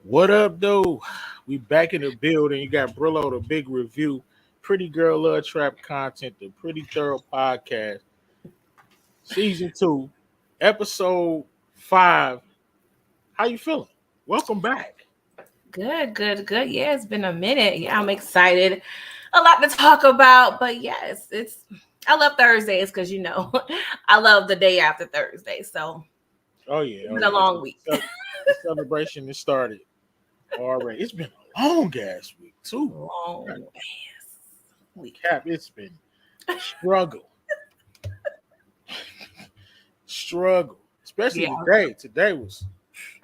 What up, though? We back in the building. You got Brillo, the big review, Pretty Girl Love Trap content, the Pretty Thorough podcast, season 2, episode 5. How you feeling? Welcome back. Good. Yeah, it's been a minute. Yeah, I'm excited. A lot to talk about, but yes, it's I love Thursdays because I love the day after Thursday. So Oh yeah, it's been a long week. The celebration has started already. It's been a long ass week too. Long ass week. Cap, it's been a struggle, struggle. Especially Yeah, today. Today was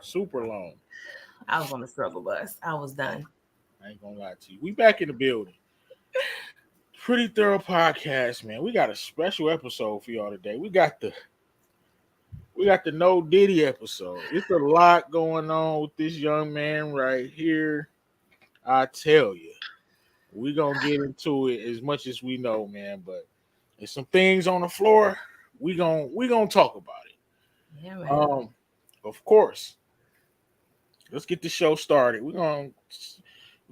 super long. I was on the struggle bus. I was done. I ain't gonna lie to you. We back in the building. Pretty Thorough podcast, man. We got a special episode for y'all today. We got the No Diddy episode. It's a lot going on with this young man right here. I tell you, we gonna get into it as much as we know, man. But there's some things on the floor. We gonna talk about it. Yeah, man. Of course. Let's get the show started. We're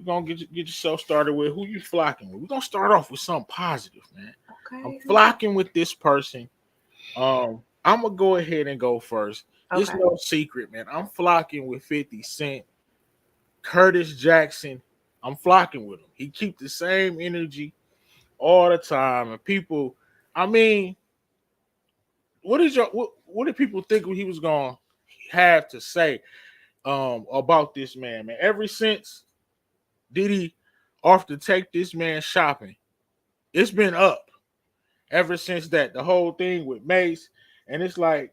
gonna get your show started with who you flocking with. We're gonna start off with something positive, man. Okay. I'm flocking with this person. I'm gonna go ahead and go first. It's Okay. no secret, man. I'm flocking with 50 Cent, Curtis Jackson. I'm flocking with him. He keep the same energy all the time, and people. I mean, what did people think he was gonna have to say about this man? Man, ever since Diddy offered to take this man shopping, it's been up ever since that. The whole thing with Mace, and it's like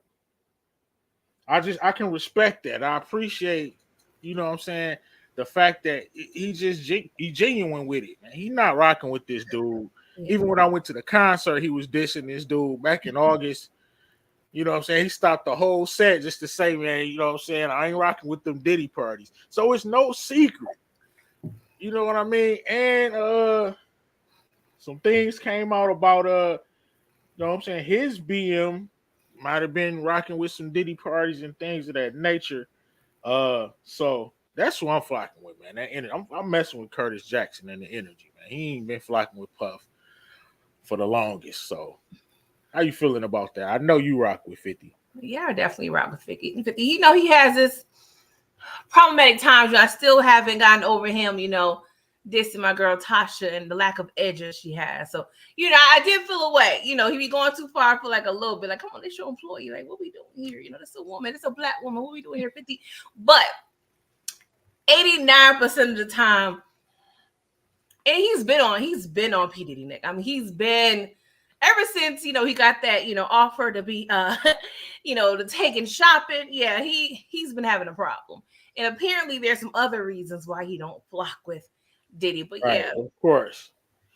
I can respect that. I appreciate, you know what I'm saying, the fact that he genuine with it, man. He not rocking with this dude. Yeah. Even when I went to the concert, he was dissing this dude back in August. You know what I'm saying? He stopped the whole set just to say, man, you know what I'm saying, I ain't rocking with them Diddy parties. So it's no secret. You know what I mean? And some things came out about you know what I'm saying, his BM might have been rocking with some Diddy parties and things of that nature. So that's who I'm flocking with, man. That energy. I'm messing with Curtis Jackson and the energy, man. He ain't been flocking with Puff for the longest. So how you feeling about that? I know you rock with 50. Yeah, I definitely rock with 50. 50. He has this problematic times. I still haven't gotten over him, dissing my girl Tasha and the lack of edges she has. So, I did feel away. He be going too far for like a little bit. Like, come on, it's your employee. Like, what we doing here? This a woman. It's a black woman. What we doing here? 50. But 89% of the time, and he's been on P. Diddy, Nick. I mean, he's been ever since, he got that, offer to be to taking shopping. Yeah, he's been having a problem. And apparently there's some other reasons why he don't flock with Diddy. But Right, yeah, of course.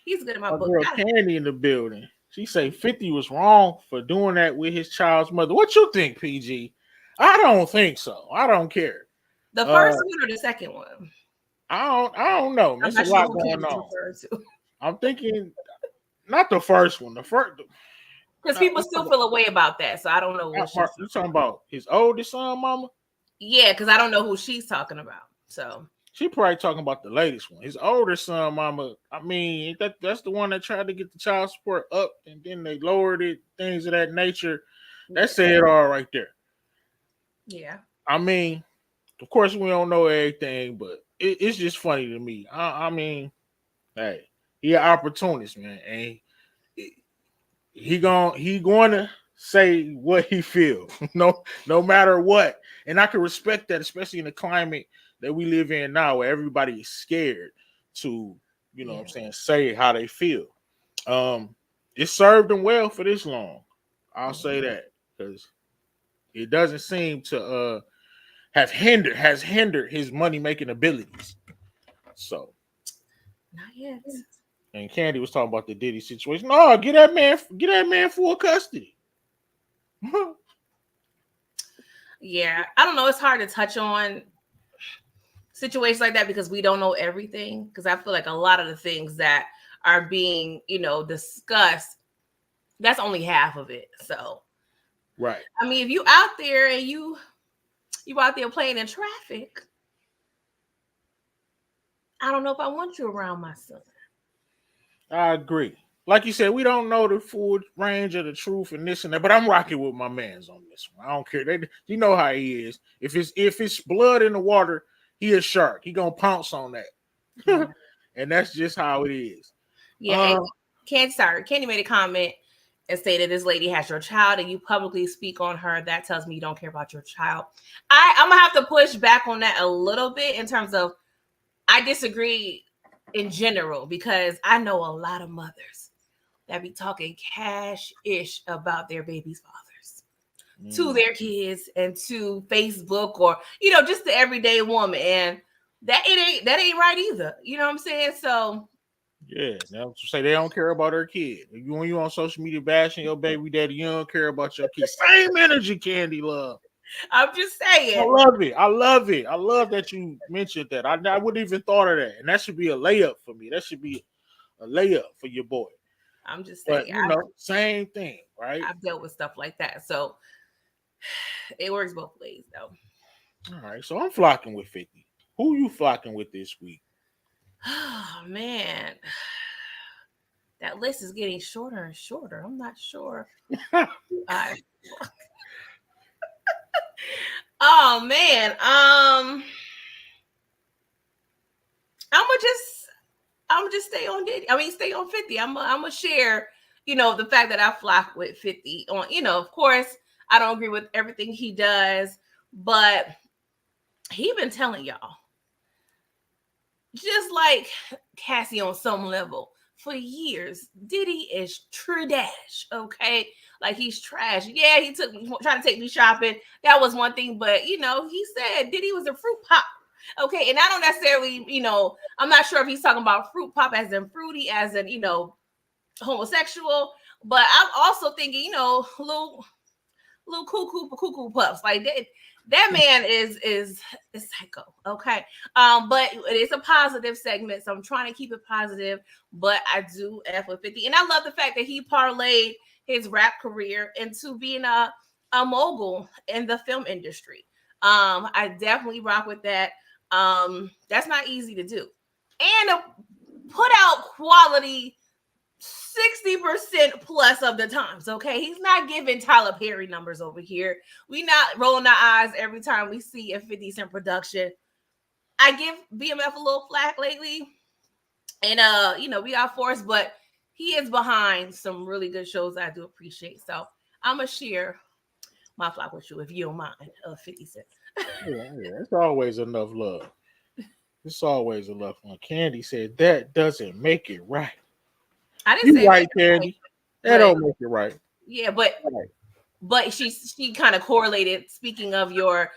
he's good in my My book. girl Candy in the building. She say 50 was wrong for doing that with his child's mother. What you think, PG? I don't think so. I don't care. The first one or the second one? I don't know. There's a lot going on. I'm thinking not the first one. The first, because people still feel a way about that. So I don't know what you talking about. His oldest son, mama? Yeah, because I don't know who she's talking about. So she probably talking about the latest one. His older son, mama. I mean, that's the one that tried to get the child support up and then they lowered it, things of that nature. That said it all right there. Yeah. I mean, of course we don't know everything, but it's just funny to me. I mean, hey, he an opportunist, man, and he going to say what he feel, no matter what. And I can respect that, especially in the climate that we live in now, where everybody is scared to, what I'm saying, say how they feel. It served him well for this long. I'll say that, because it doesn't seem to has hindered his money making abilities. So, not yet. And Candy was talking about the Diddy situation. No, get that man full custody. Yeah, I don't know. It's hard to touch on situations like that because we don't know everything. Because I feel like a lot of the things that are being, discussed, that's only half of it. So, right. I mean, if you out there and you out there playing in traffic, I don't know if I want you around my son. I agree. Like you said, we don't know the full range of the truth and this and that, but I'm rocking with my man's on this one. I don't care. You know how he is. If it's blood in the water, he a shark. He gonna pounce on that, Yeah. and that's just how it is. Yeah, Uh, and Candy made a comment and stated this lady has your child and you publicly speak on her. That tells me you don't care about your child. I'm gonna have to push back on that a little bit in terms of I disagree in general because I know a lot of mothers that be talking cash ish about their baby's fathers to their kids and to Facebook or just the everyday woman, and that ain't right either. You know what I'm saying? So yeah. Now say they don't care about their kid. When you on social media bashing your baby daddy, you don't care about your kid. Same energy, Candy Love. I'm just I saying. love it. I love it. I love that you mentioned that. I wouldn't even thought of that, and that should be a layup for me. That should be a layup for your boy. I'm just But saying. same thing, right? I've dealt with stuff like that, so it works both ways, though. All right. So I'm flocking with 50. Who you flocking with this week? Oh man, that list is getting shorter and shorter. I'm not sure. I, oh man, I'm gonna just stay on Diddy. I mean, stay on 50. I'm gonna share, the fact that I flock with 50 on. Of course, I don't agree with everything he does, but he been telling y'all, just like Cassie on some level, for years, Diddy is trash. Okay, like he's trash. Yeah, he trying to take me shopping. That was one thing, but he said Diddy was a fruit pop. Okay, and I don't necessarily, I'm not sure if he's talking about fruit pop as in fruity, as in homosexual. But I'm also thinking, little cuckoo puffs. Like that man is psycho. Okay. But it is a positive segment, so I'm trying to keep it positive. But I do F with 50. And I love the fact that he parlayed his rap career into being a mogul in the film industry. I definitely rock with that. That's not easy to do. And put out quality 60% plus of the times. Okay, he's not giving Tyler Perry numbers over here. We not rolling our eyes every time we see a 50 Cent production. I give BMF a little flack lately, and we got Force, but he is behind some really good shows I do appreciate. So I'm gonna share my flock with you if you don't mind. 50 Cent. Yeah, it's always enough love. It's always enough fun. Candy said that doesn't make it right. I didn't You say right, it, Candy. That but don't make it right. yeah, but Right. but she kind of correlated. Speaking of your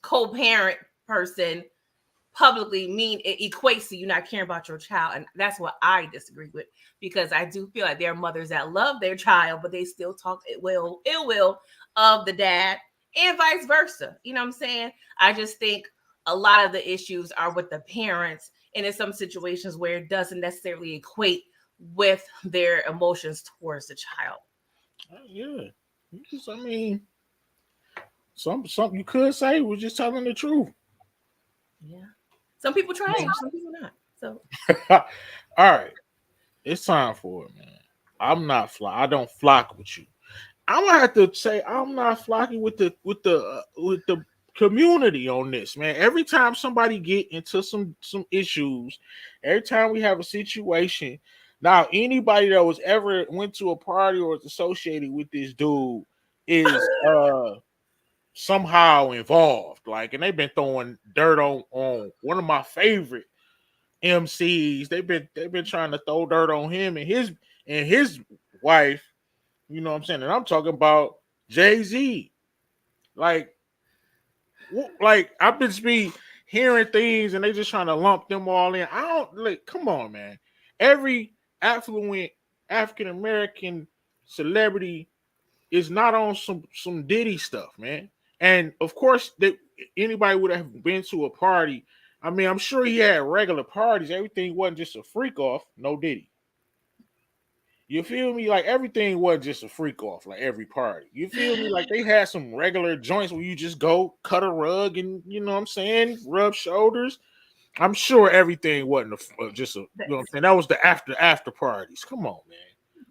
co-parent person publicly it equates to you not caring about your child, and that's what I disagree with, because I do feel like there are mothers that love their child but they still talk ill will of the dad, and vice versa. You know what I'm saying? I just think a lot of the issues are with the parents, and in some situations where it doesn't necessarily equate with their emotions towards the child. Yeah. I mean, some you could say was just telling the truth. Yeah, some people trash, some people not. So All right. It's time for it, man. I don't flock with you. I'm gonna have to say I'm not flocking with the community on this, man. Every time somebody get into some issues, every time we have a situation, now anybody that was ever went to a party or is associated with this dude is somehow involved. Like, and they've been throwing dirt on one of my favorite MCs. They've been trying to throw dirt on him and his wife. You know what I'm saying? And I'm talking about Jay-Z. Like, I've been hearing things and they just trying to lump them all in. I don't like. Come on, man. Every affluent African American celebrity is not on some Diddy stuff, man. And of course, anybody would have been to a party. I mean, I'm sure he had regular parties. Everything wasn't just a freak off. No Diddy. You feel me? Like everything wasn't just a freak off, like every party. You feel me? Like they had some regular joints where you just go cut a rug and you know what I'm saying, rub shoulders. I'm sure everything wasn't just a, you know what I'm That's, saying? That was the after parties. Come on, man.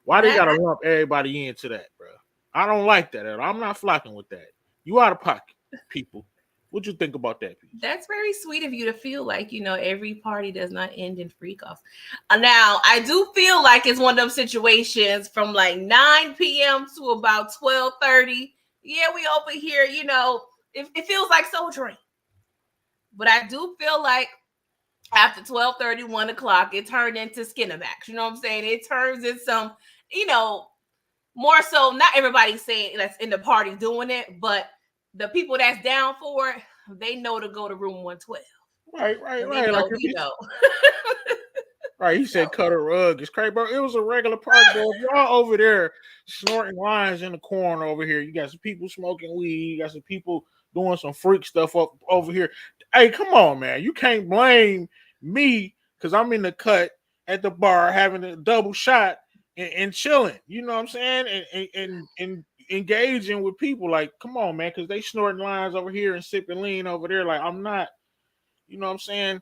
Why they that gotta lump everybody into that, bro? I don't like that at all. I'm not flocking with that. You out of pocket, people. What you think about that piece? that's very sweet of you to feel like, every party does not end in freak offs. Now, I do feel like it's one of those situations from like 9 p.m. to about 12:30. Yeah, we over here, it feels like Soul Train. But I do feel like after 12:30, 1 o'clock, it turned into Skinamax. You know what I'm saying? It turns in some, you know, more so, not everybody saying that's in the party doing it, but the people that's down for it, they know to go to room 112. And they Right. Like know, if he's right, he said so cut a rug. It's crazy, bro. It was a regular party, bro. If y'all over there snorting lines in the corner over here, you got some people smoking weed, you got some people doing some freak stuff up over here. Hey, come on, man. You can't blame me because I'm in the cut at the bar having a double shot and chilling. You know what I'm saying? And engaging with people. Like, come on, man, because they snorting lines over here and sipping lean over there. Like, I'm not, you know what I'm saying?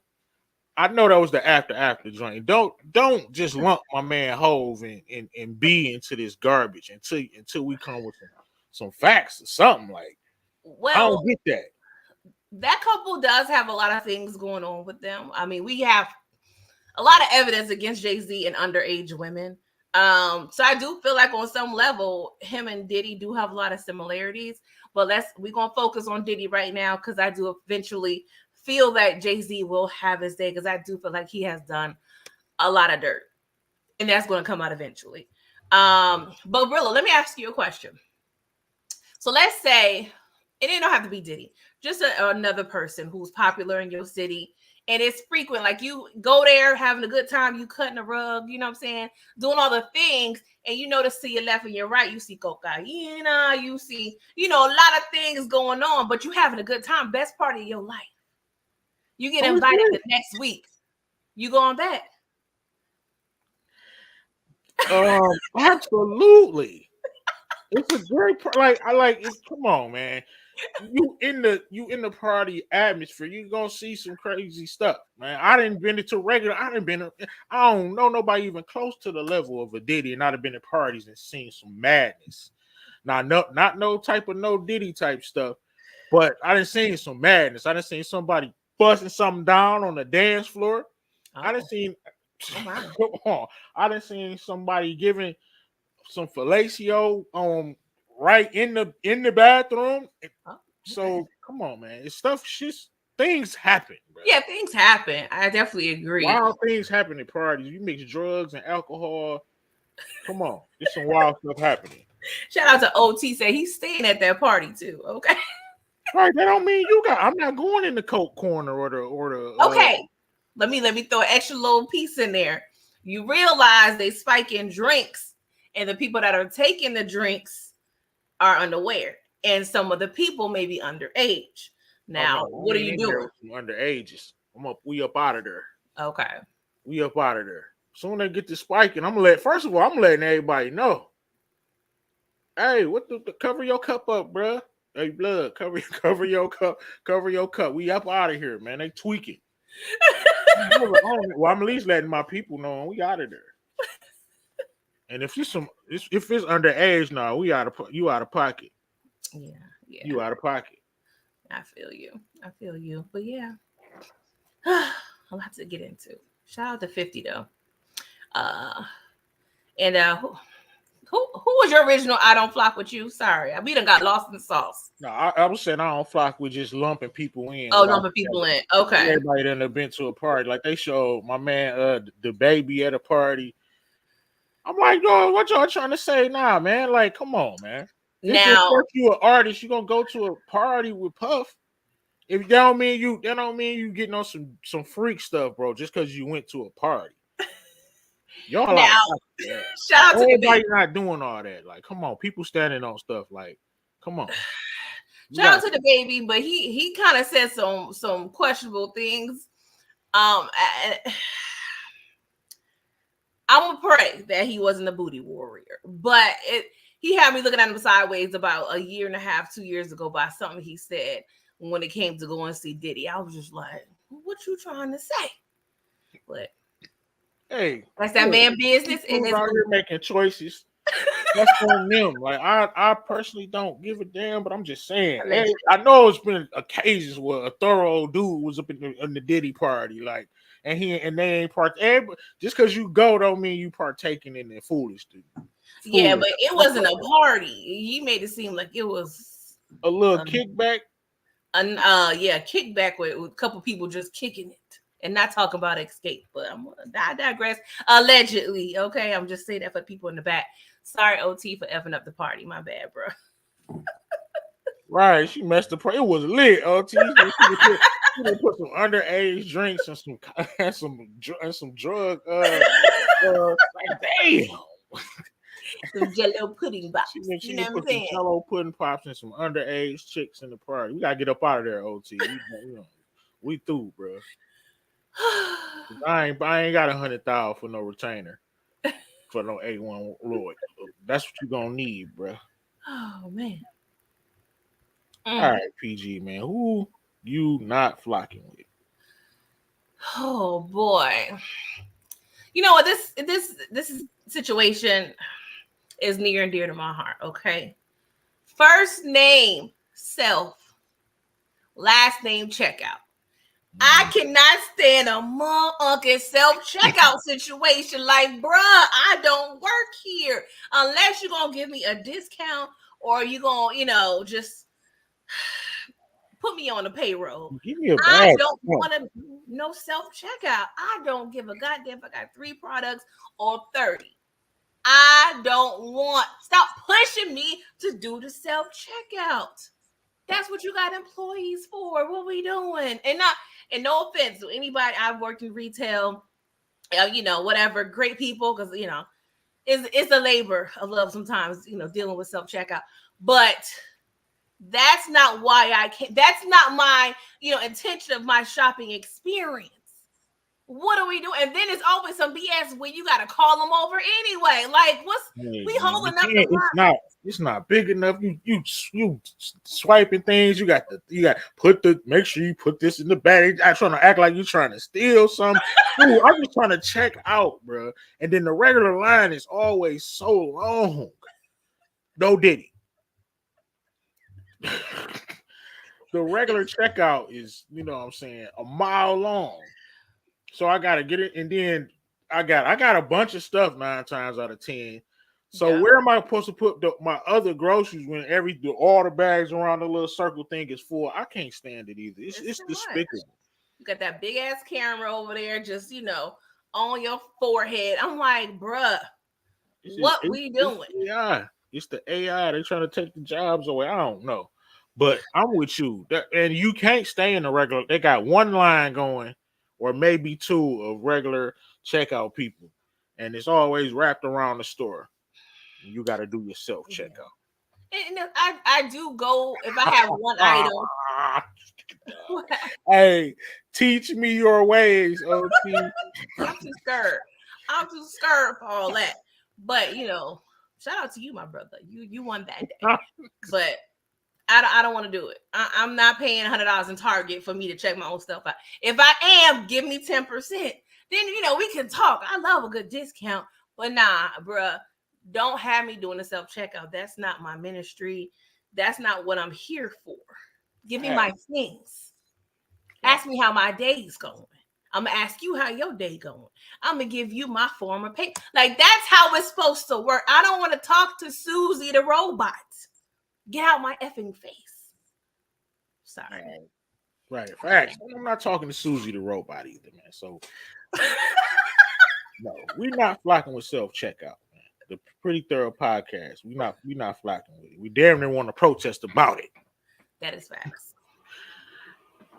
I know that was the after joint. Don't just lump my man Hove and B into this garbage until we come with some facts or something. Like, I well, don't get that. that couple does have a lot of things going on with them. I mean, we have a lot of evidence against Jay-Z and underage women. So I do feel like on some level, him and Diddy do have a lot of similarities. But we're gonna focus on Diddy right now because I do eventually feel that Jay-Z will have his day because I do feel like he has done a lot of dirt. And that's gonna come out eventually. But Rilla, let me ask you a question. So let's say, and it don't have to be Diddy, just another person who's popular in your city. And it's frequent. Like you go there having a good time, you cutting a rug, you know what I'm saying? Doing all the things. And you notice to your left and your right, you see cocaine, you see, a lot of things going on, but you having a good time. Best part of your life. You get Oh, it's invited great. the next week. You going back. Absolutely. It's a great like I like it. Come on, man. You in the party atmosphere, you gonna see some crazy stuff, man. I didn't been into regular. I don't know nobody even close to the level of a Diddy, and I'd have been at parties and seen some madness. Now, not no type of no Diddy type stuff, but I didn't seen some madness. I didn't seen somebody busting something down on the dance floor. I didn't Oh, seen. oh my. Come on, I didn't seen somebody giving some fellatio right in the bathroom. Oh, okay. So come on, man. It's stuff. Just things happen, bro. Yeah, things happen. I definitely agree. Wild things happen at parties. You mix drugs and alcohol. Come on, there's some wild stuff happening. Shout out to OT, say he's staying at that party too. Okay. Right? That don't mean you got. I'm not going in the coke corner or the. Okay. Let me throw an extra little piece in there. You realize they spike in drinks, and the people that are taking the drinks are unaware. And some of the people may be underage. Oh Now, no, what we are ain't you in there doing? with some underages. I'm up. We up out of there. Okay. We up out of there. Soon they get to spiking, First of all, I'm letting everybody know. Hey, what the cover your cup up, bruh. Hey, blood, cover your cup, cover your cup. We up out of here, man. They tweaking. Well, I'm at least letting my people know we out of there. And if it's underage, now you out of pocket. Yeah, yeah. You out of pocket. I feel you. I feel you. But yeah. A lot to get into. Shout out to 50 though. Uh and who was your original I don't flock with you? Sorry. We done got lost in the sauce. No, I was saying I don't flock with just lumping people in Oh, without lumping people in. Okay. everybody that have been to a party. Like they showed my man the baby at a party. I'm like, yo, what y'all trying to say now, man? Like, come on, man. It's just Now, because you an artist, you gonna go to a party with Puff. If that don't mean you getting on some freak stuff, bro. Just because you went to a party, y'all out of now, pocket, man. shout out to the Everybody baby. not doing all that. Like, come on, people standing on stuff. Like, come on, you Shout got out to the baby, but he kind of said some questionable things. I, I'm gonna pray that he wasn't a booty warrior, but he had me looking at him sideways about a year and a half, 2 years ago by something he said when it came to go and see Diddy. I was just like, what what you trying to say. But hey, that's that man business, and who's it's out here making choices. That's on them. Like I personally don't give a damn, but I'm just saying. Hey, I know it's been occasions where a thorough dude was up in the Diddy party, like, and they ain't just because you go don't mean you partaking in the foolish. Yeah, but it wasn't a party. He made it seem like it was a little kickback. Yeah, kickback with a couple people just kicking it and not talking about escape. But I digress. Allegedly, okay. I'm just saying that for people in the back. Sorry, OT, for effing up the party. My bad, bro. Right, she messed up. It was lit. OT. She put some underage drinks and some drug. Like damn. Some Jello pudding pops. She put some Jello pudding pops and some underage chicks in the party. We gotta get up out of there, OT. We through, bro. I ain't got 100,000 for no retainer for no A1 Lloyd. That's what you gonna need, bro. Oh man. All right, PG man, who you not flocking with? Oh boy. You know what? This situation is near and dear to my heart. Okay. First name self, last name checkout. I cannot stand a motherfucking self-checkout situation. Like, bruh, I don't work here unless you're gonna give me a discount or you're gonna, just put me on the payroll. Give me a bag. I don't want to no self-checkout. I don't give a goddamn if I got 3 products or 30. I don't want. Stop pushing me to do the self-checkout. That's what you got employees for. What we doing? And no offense to anybody. I've worked in retail, whatever. Great people, because it's a labor of love sometimes. Dealing with self-checkout, but that's not why I can't. That's not my intention of my shopping experience. What are we doing? And then it's always some BS where you got to call them over anyway. Like, we holding up the line. It's not big enough. You swiping things. You got make sure you put this in the bag. I'm trying to act like you're trying to steal something. Ooh, I'm just trying to check out, bro. And then the regular line is always so long. No Diddy. The regular checkout is, what I'm saying, a mile long. So I gotta get it, and then I got a bunch of stuff 9 times out of 10. So where am I supposed to put my other groceries when all the bags around the little circle thing is full? I can't stand it either. It's despicable. You got that big ass camera over there, just on your forehead. I'm like, bruh, what we doing? It's the AI. They're trying to take the jobs away. I don't know, but I'm with you. And you can't stay in the regular. They got one line going, or maybe 2 of regular checkout people, and it's always wrapped around the store. You got to do your self checkout. And I do go if I have one item. Hey, teach me your ways, OT. I'm too scared for all that. But shout out to you, my brother. You won that day. But I don't want to do it. I'm not paying $100 in Target for me to check my own stuff out. If I am, give me 10%. Then we can talk. I love a good discount, but nah, bruh, don't have me doing a self checkout. That's not my ministry. That's not what I'm here for. Give me my things. Ask me how my day's going. I'm gonna ask you how your day going. I'm gonna give you my form of pay. Like, that's how it's supposed to work. I don't want to talk to Susie the robot. Get out my effing face. Sorry. Right. Facts. I'm not talking to Susie the robot either, man. So no, we're not flocking with self-checkout, man. The Pretty Thorough Podcast. We're not flocking with it. We damn near want to protest about it. That is facts.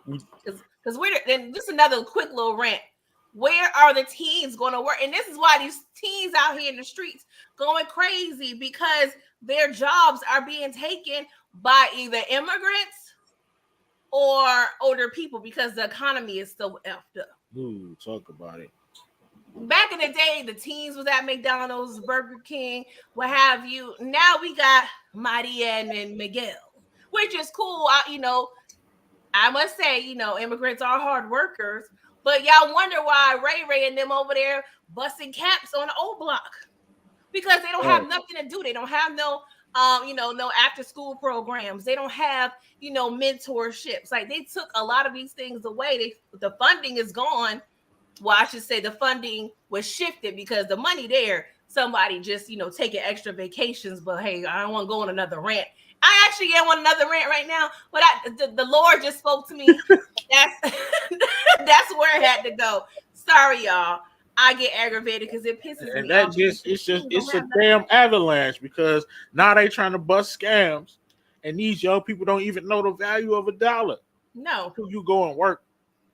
Because then just another quick little rant. Where are the teens going to work? And this is why these teens out here in the streets going crazy, because their jobs are being taken by either immigrants or older people, because the economy is so effed up. Ooh, talk about it. Back in the day, the teens was at McDonald's, Burger King, what have you. Now we got Maria and Miguel, which is cool. I must say, immigrants are hard workers, but y'all wonder why Ray Ray and them over there busting caps on the old block because they don't have nothing to do. They don't have no after school programs. They don't have, mentorships. Like they took a lot of these things away. The funding is gone. Well, I should say the funding was shifted because the money there, somebody just, taking extra vacations. But hey, I don't want to go on another rant. I actually am on another rant right now, but the Lord just spoke to me. That's that's where it had to go. Sorry, y'all. I get aggravated because it pisses And me that off. it's a damn avalanche because now they trying to bust scams, and these young people don't even know the value of a dollar. No. Until you go and work,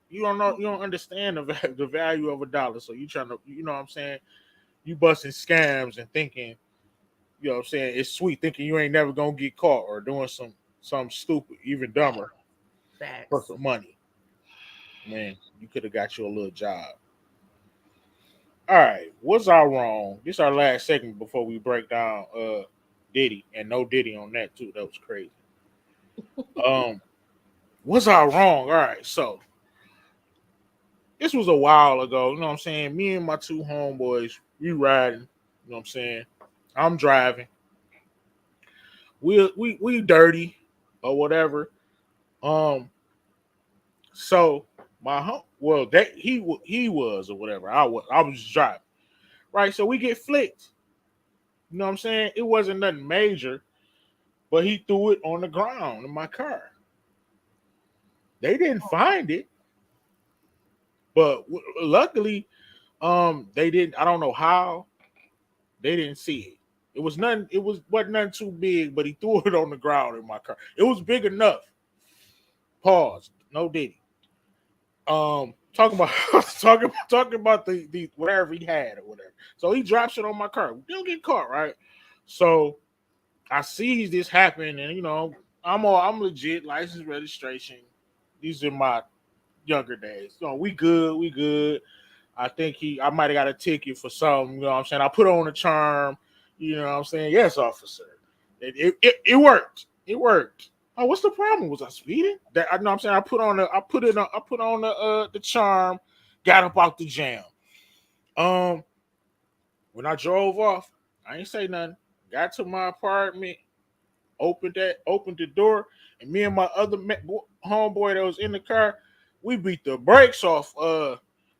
you don't understand the value of a dollar. So you trying to, what I'm saying, you busting scams and thinking, what I'm saying, it's sweet, thinking you ain't never gonna get caught or doing something stupid, even dumber for Facts. some money. Man, you could have got you a little job. All right, what's our wrong? This is our last segment before we break down Diddy and No Diddy on that too. That was crazy. Um, what's our wrong? All right, so this was a while ago. You know what I'm saying? Me and my two homeboys, we riding. You know what I'm saying? I'm driving. We dirty or whatever. Um, so my home, well, that he was or whatever. I was just driving. Right, so we get flicked. You know what I'm saying? It wasn't nothing major, but he threw it on the ground in my car. They didn't find it, but luckily, they didn't. I don't know how they didn't see it. It was nothing. Wasn't nothing too big, but he threw it on the ground in my car. It was big enough. Pause. No Diddy. Talking about talking about the whatever he had or whatever. So he drops it on my car. We don't get caught, right? So I see this happen, and I'm legit license registration. These are my younger days. We good, we good. I might have got a ticket for something, you know what I'm saying? I put on a charm, you know what I'm saying? Yes, officer. It worked. It worked. Oh, what's the problem? Was I speeding? That I know what I'm saying. I put on the charm, got up out the jam. Um when I drove off, I ain't say nothing. Got to my apartment, opened the door, and me and my other homeboy that was in the car, we beat the brakes off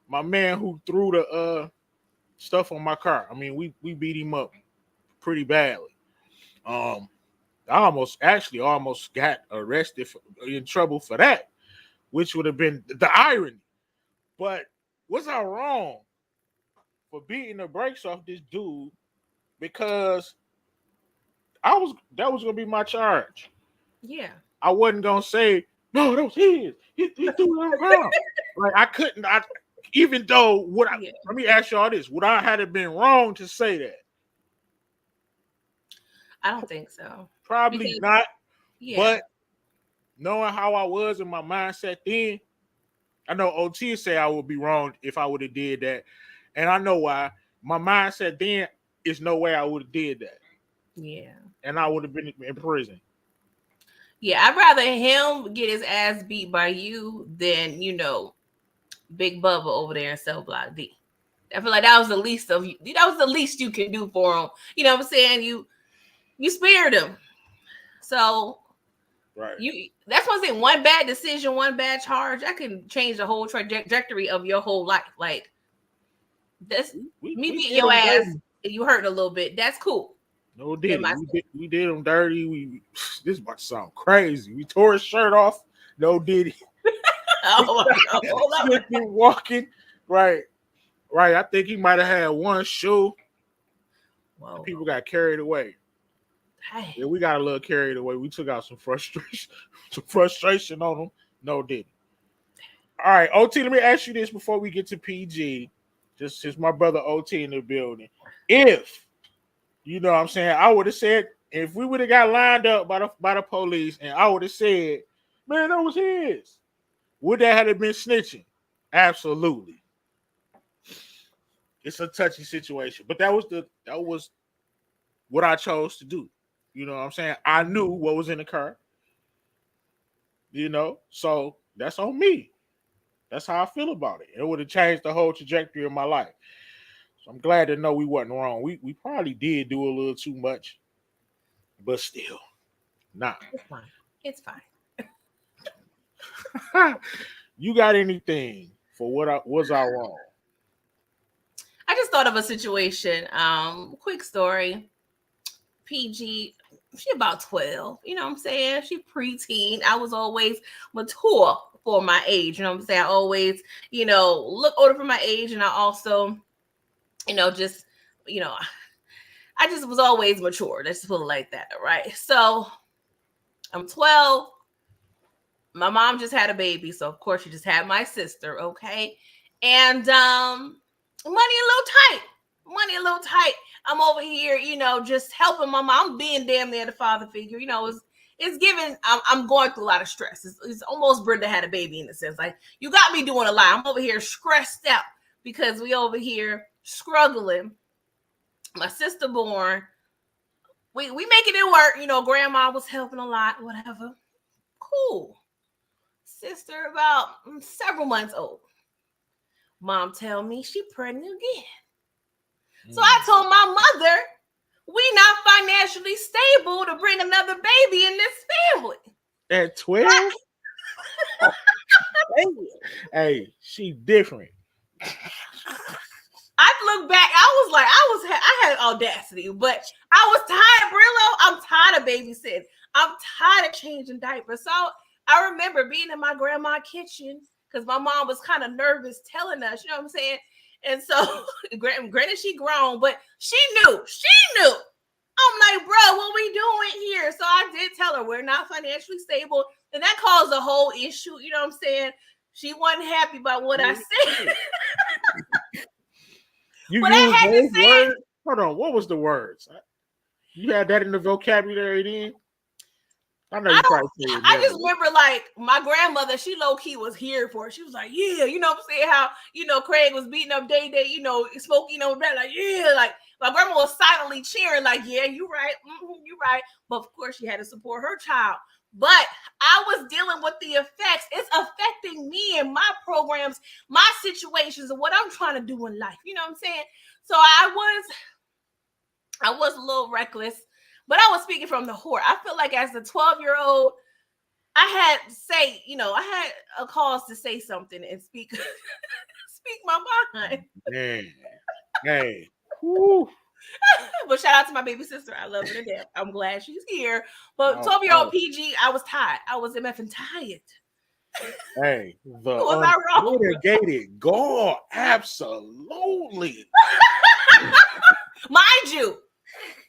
my man who threw the stuff on my car. I mean, we beat him up pretty badly. Um, I almost got arrested in trouble for that, which would have been the irony. But was I wrong for beating the brakes off this dude because that was gonna be my charge. Yeah. I wasn't gonna say no, that was his. He threw it on the ground. Like I couldn't. Even though Yeah. let me ask y'all this: would I had it been wrong to say that? I don't think so. Probably Because not. yeah. But knowing how I was in my mindset then, I know OT say I would be wrong if I would have did that, and I know why. My mindset then is no way I would have did that, Yeah. and I would have been in prison. Yeah, I'd rather him get his ass beat by you than, Big Bubba over there in Cell Block D. I feel like that was the least of you. That was the least you can do for him. You know what I'm saying? You spared him. So Right. that's what I'm saying. One bad decision, one bad charge, that can change the whole trajectory of your whole life. Like this, me beating your ass, and you hurting a little bit. That's cool. No Diddy. We did him dirty. This is about to sound crazy. We tore his shirt off. No Diddy. Oh my God. Hold up. Walking. Right. I think he might have had one shoe. Whoa. People got carried away. Hey. Yeah, we got a little carried away. We took out some frustration on him. No Diddy. All right, OT, let me ask you this before we get to PG. Just since my brother OT in the building. If you know what I'm saying, I would have said if we would have got lined up by the police and I would have said, man, that was his. Would that have been snitching? Absolutely. It's a touchy situation. But that was what I chose to do. You know what I'm saying? I knew what was in the car. So that's on me. That's how I feel about it. It would have changed the whole trajectory of my life. So I'm glad to know we wasn't wrong. We probably did do a little too much, but still, nah. It's fine. It's fine. You got anything for what was I wrong? I just thought of a situation. Quick story. PG, she about 12. You know what I'm saying? She preteen. I was always mature for my age. You know what I'm saying? I always, look older for my age. And I also, just, you know, I just was always mature. Let's just put it like that. Right. So I'm 12. My mom just had a baby. So of course she just had my sister. Okay. And money a little tight. I'm over here, just helping my mom. I'm being damn near the father figure. It's giving. I'm going through a lot of stress. It's almost Brenda had a baby in a sense. Like, you got me doing a lot. I'm over here stressed out because we over here struggling. My sister born. We making it work. Grandma was helping a lot. Whatever. Cool. Sister about several months old. Mom tell me she pregnant again. So I told my mother, we not financially stable to bring another baby in this family. At 12? Hey, she different. I look back, I had audacity, but I was tired, Brillo. I'm tired of babysitting. I'm tired of changing diapers. So I remember being in my grandma's kitchen because my mom was kind of nervous telling us, you know what I'm saying? And so, granted, she grown, but she knew. I'm like, bro, what we doing here? So I did tell her we're not financially stable. And that caused a whole issue. You know what I'm saying? She wasn't happy about what I said. You used those words? Hold on, what was the words? You had that in the vocabulary then? I know you probably say I just remember, like, my grandmother, she low-key was here for it. She was like, yeah, you know what I'm saying? How, Craig was beating up Day, Smokey, like, yeah, like, my grandma was silently cheering, like, yeah, you right, you right. But of course, she had to support her child. But I was dealing with the effects. It's affecting me and my programs, my situations, and what I'm trying to do in life. You know what I'm saying? So I was a little reckless, but I was speaking from the heart. I feel like as a 12-year-old, I had to say, I had a cause to say something and speak my mind. Hey. Woo. But shout out to my baby sister. I love her to death. I'm glad she's here. But 12-year-old PG, I was tired. I was MFing tired. Hey, was I wrong? Unmitigated God, absolutely. Mind you,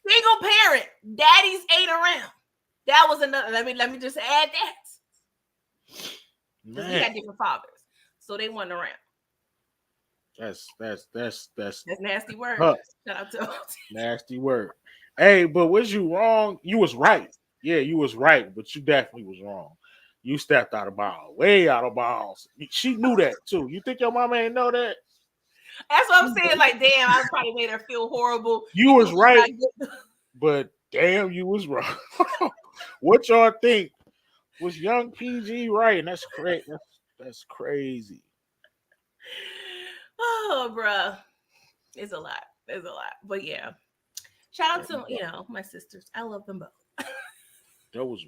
single parent, daddies ain't around. That was another. Let me just add that. Man. We got different fathers, so they weren't around. That's nasty word. Shout out to nasty word. Hey, but was you wrong? You was right. Yeah, you was right, but you definitely was wrong. You stepped out of bounds, way out of bounds. She knew that too. You think your mama ain't know that? That's what I'm saying. Like, damn, I probably made her feel horrible. You was right, but damn, you was wrong. What y'all think? Was young PG right? And that's crazy. That's crazy. Oh, bro, it's a lot. But yeah, shout out to my sisters. I love them both. That was.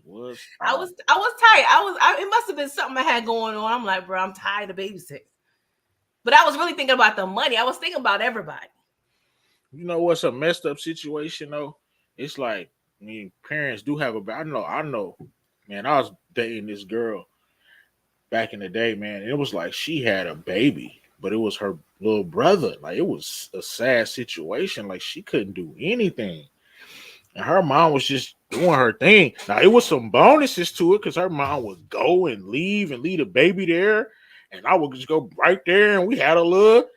I was tired. It must have been something I had going on. I'm like, bro, I'm tired of babysitting. But I was really thinking about the money. I was thinking about everybody. You know what's a messed up situation though? It's like, parents do have I know. Man, I was dating this girl back in the day, man. And it was like she had a baby, but it was her little brother. Like, it was a sad situation. Like, she couldn't do anything. And her mom was just doing her thing. Now, it was some bonuses to it because her mom would go and leave the baby there. And I would just go right there, and we had a little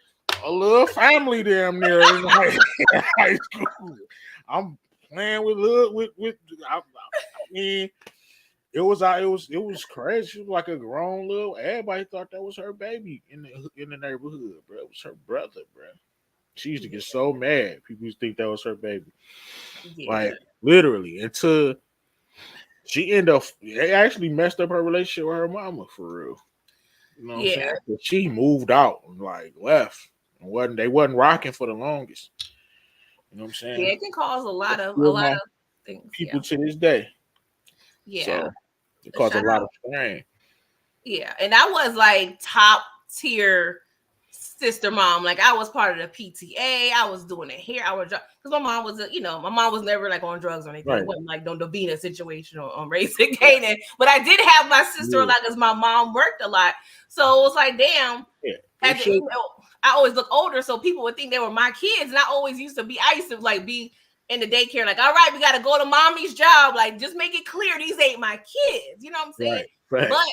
family damn near in high school. I'm playing with I mean, it was crazy. She was like a grown little. Everybody thought that was her baby in the neighborhood, bro. It was her brother, bro. She used to get so mad. People used to think that was her baby. Yeah. Like, literally, until she ended up. They actually messed up her relationship with her mama for real. You know what I'm Yeah. saying? But she moved out and like left. And they wasn't rocking for the longest. You know what I'm saying? Yeah, it can cause a Still lot my of things. people Yeah. to this day. Yeah. So it caused a Shout lot out. of strain. Yeah. And I was like top tier sister mom. Like I was part of the PTA. I was doing it here. I was because my mom was, my mom was never like on drugs or anything. Right. It wasn't like no Davina situation on Raising Canaan. But I did have my sister a lot because my mom worked a lot. So it was like, damn. Yeah. At the, I always look older, so people would think they were my kids. And I used to like be in the daycare, like, all right, we got to go to mommy's job. Like, just make it clear these ain't my kids. You know what I'm saying? Right. But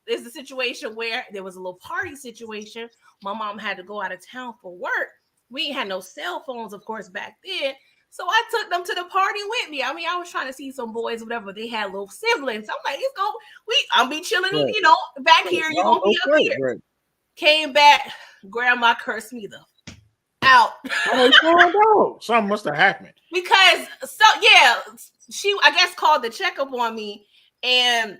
there's a situation where there was a little party situation. My mom had to go out of town for work. We ain't had no cell phones, of course, back then. So I took them to the party with me. I mean, I was trying to see some boys, whatever. They had little siblings. I'm like, let's go. I'll be chilling, back here. You're going to be up here. Right. Came back. Grandma cursed me out. Something must have happened. Because, she, I guess, called the checkup on me. And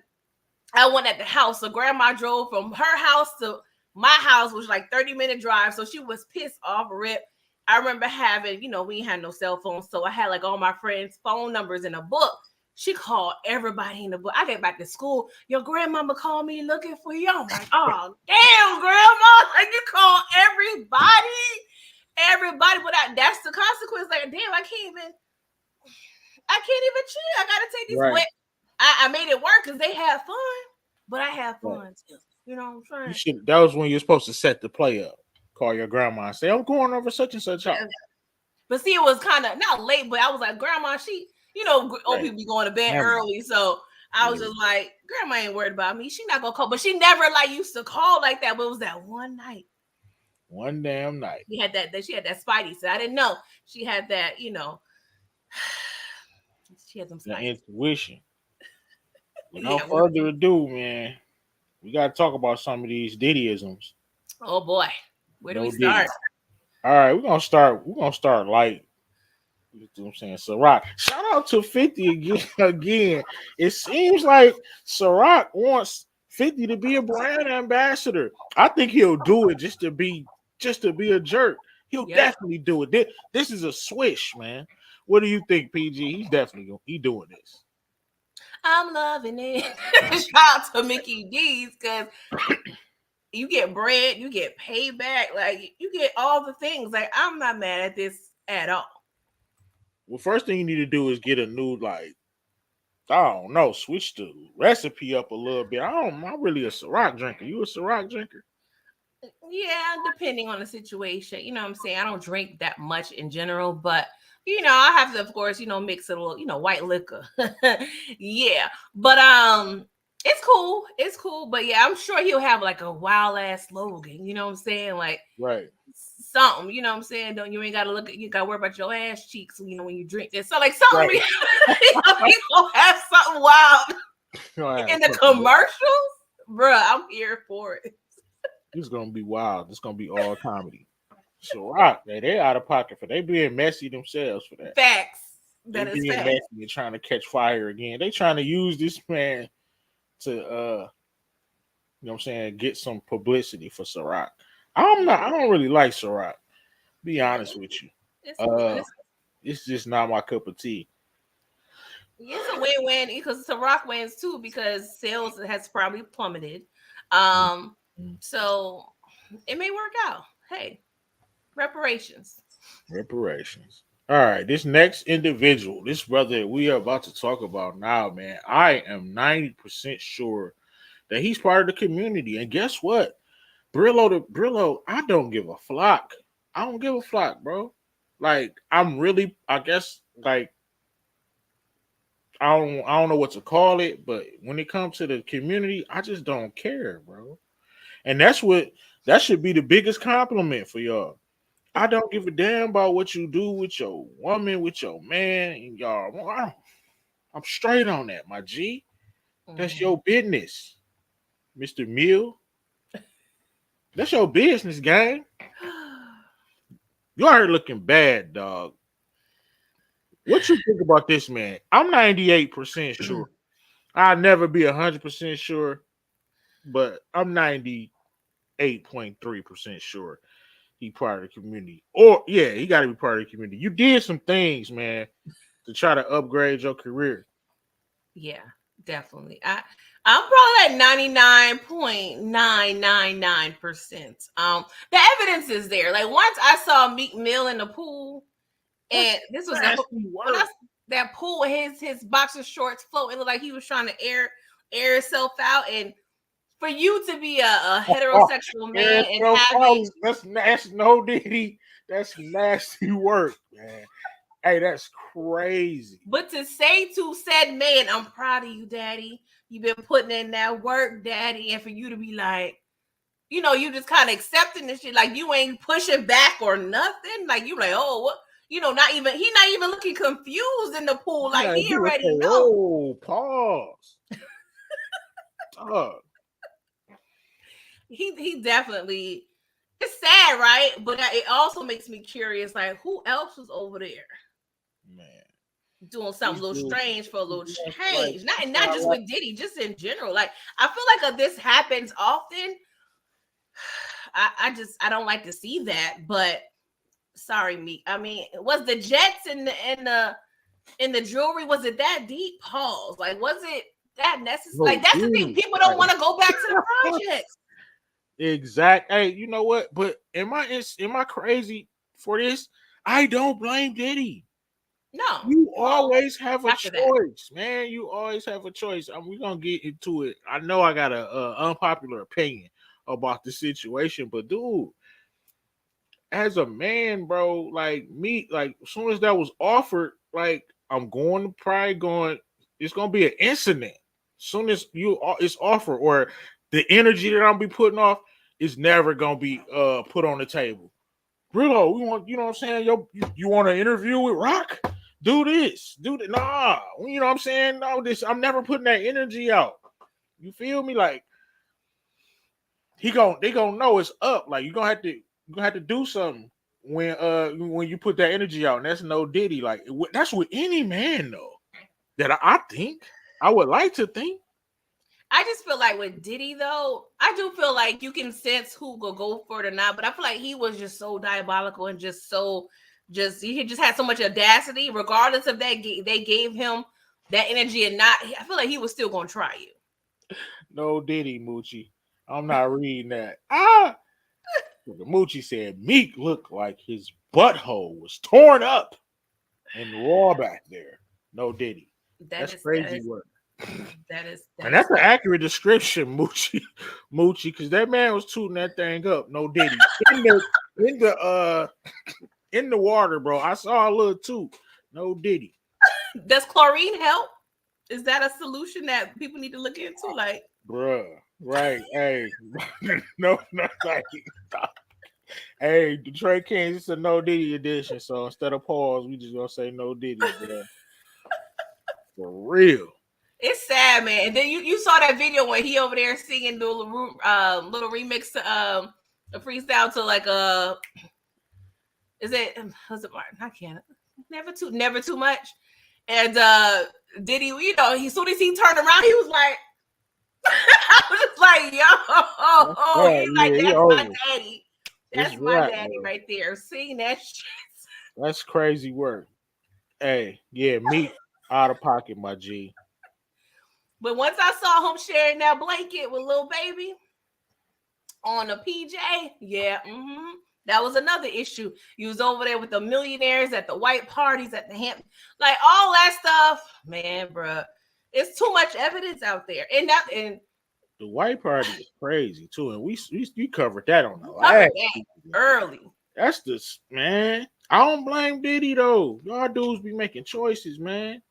I went at the house. So grandma drove from her house to my house, which was like 30-minute drive. So she was pissed off, rip. I remember having, we ain't had no cell phones. So I had like all my friends' phone numbers in a book. She called everybody in the book. I get back to school. Your grandmama called me looking for you. I'm like, oh, damn, grandma. Like, you call everybody. But that's the consequence. Like, damn, I can't even chill. I got to take these. Right. I made it work because they had fun. But I had fun too. You know what I'm saying? That was when you're supposed to set the play up. Call your grandma and say, I'm going over such and such. But see, it was kind of not late, but I was like, grandma, old people be going to bed early. So I was just like, grandma ain't worried about me. She not going to call. But she never used to call like that. But it was that one night. One damn night. She had that spidey. So I didn't know. She had that, she had some the intuition. Without further ado, man, we got to talk about some of these Diddyisms. Oh, boy. Where do we start? All right, we're gonna start light. You know what I'm saying? Ciroc. Shout out to 50 again. It seems like Ciroc wants 50 to be a brand ambassador. I think he'll do it just to be a jerk. He'll definitely do it. This is a swish, man. What do you think, PG? He's definitely doing this. I'm loving it. Shout out to Mickey D's because you get bread, you get payback, like you get all the things. Like I'm not mad at this at all. Well, first thing you need to do is get a new, like, I don't know, switch the recipe up a little bit. I'm really a Ciroc drinker. You a Ciroc drinker? Yeah, depending on the situation. You know what I'm saying? I don't drink that much in general, but I have to, of course, mix it a little, white liquor. Yeah. But it's cool. It's cool. But yeah, I'm sure he'll have like a wild ass slogan. You know what I'm saying? Like right. Something, you know what I'm saying? You ain't gotta you gotta worry about your ass cheeks, when you drink this. So like something right. He gonna have something wild in the commercials. Bruh, I'm here for it. It's gonna be wild. It's gonna be all comedy. Ciroc, they out of pocket for they being messy themselves for that. Facts. That is being messy and trying to catch fire again. They trying to use this man to you know what I'm saying, get some publicity for Ciroc. I don't really like Ciroc. Be honest with you. It's just not my cup of tea. It's a win-win because Ciroc wins too because sales has probably plummeted. So it may work out. Hey, reparations. All right, this next individual, this brother we are about to talk about now, man, I am 90% sure that he's part of the community. And guess what? Brillo, I don't give a flock. I don't give a flock, bro. Like, I guess, like, I don't know what to call it, but when it comes to the community, I just don't care, bro. And that should be the biggest compliment for y'all. I don't give a damn about what you do with your woman, with your man, and y'all. I'm straight on that, my G. That's your business, Mr. Mill. That's your business, gang. You out here looking bad, dog. What you think about this man? I'm 98% sure I'll never be 100% sure, but I'm 98.3% sure he part of the community. Or yeah, he got to be part of the community. You did some things, man, to try to upgrade your career. Yeah, definitely. I'm probably at 99.999%. The evidence is there. Like once I saw Meek Mill in the pool, That's and this was the nasty when I work. that pool, his boxer shorts floating, it looked like he was trying to air himself out. And for you to be a heterosexual Yeah, man and so have a, far, that's no diddy. That's nasty work, man. Hey, that's crazy. but to say to said man, I'm proud of you, daddy. You've been putting in that work, daddy, and for you to be like, you just kind of accepting this shit, like you ain't pushing back or nothing. Like you like, oh, what? He not even looking confused in the pool. Like Yeah, he he would already say, know. "Oh, pause." Dog, He definitely. It's sad, right? But it also makes me curious. Like who else was over there man, doing something these a little dudes, strange for a little like, change? Not that's not why I just like. with Diddy, just in general. Like I feel like if this happens often, I don't like to see that. But sorry, Meek. I mean, was the Jets in the jewelry, was it that deep? Pause. Like, was it that necessary? Like, No, that's the thing. dude, People don't like, want to go back to the projects. exact. Hey, you know what? But am I crazy for this? I don't blame Diddy. No. You Well, always have a after that. choice, man. You always have a choice. We're gonna get into it. I know I got a unpopular opinion about the situation, but dude, as a man, bro, like me, like as soon as that was offered, like I'm going to probably going. It's gonna be an incident. As soon as it's offered, or the energy that I'm be putting off is never gonna be put on the table. Brillo, we want, you know what I'm saying? You want an interview with Rock? Do this, do that. Nah, you know what I'm saying? No, this, I'm never putting that energy out. You feel me? Like they gonna know it's up. Like you gonna have to do something when you put that energy out. And that's no Diddy. Like that's with any man though. That I think I would like to think. I just feel like with Diddy, though, I do feel like you can sense who will go for it or not. But I feel like he was just so diabolical and just so, he just had so much audacity, regardless of that. They gave him that energy and not, I feel like he was still going to try you. No Diddy, Moochie. I'm not reading that. Ah, the Moochie said Meek looked like his butthole was torn up and raw back there. No Diddy. That That's is, that crazy is, work. that And is that's an crazy. accurate description, Moochie. Moochie, because that man was tooting that thing up. No Diddy. In the in the uh in the water, bro. I saw a little toot. No Diddy. Does chlorine help? Is that a solution that people need to look into? Like, Bruh. Right. Hey. No, like hey, Detroit Kings, it's a no Diddy edition. So instead of pause, we just gonna say no Diddy, bro. For real. it's sad, man. And then you saw that video when he over there singing the little remix to a freestyle to like is it was it Martin? I can't never too much. And did he, as soon as he turned around, he was like I was just like, yo, Yeah, he's like, he that's my over. daddy. It's That's my rap, daddy bro. right there. Sing that shit. That's crazy work. Hey, yeah, me out of pocket, my G. But once I saw him sharing that blanket with little baby on a PJ, yeah, that was another issue. You was over there with the millionaires at the white parties at the like all that stuff, man, bruh. It's too much evidence out there, and The white party is crazy too, and we covered that on the you covered last that season. early. That's the man. I don't blame Diddy though. Y'all dudes be making choices, man.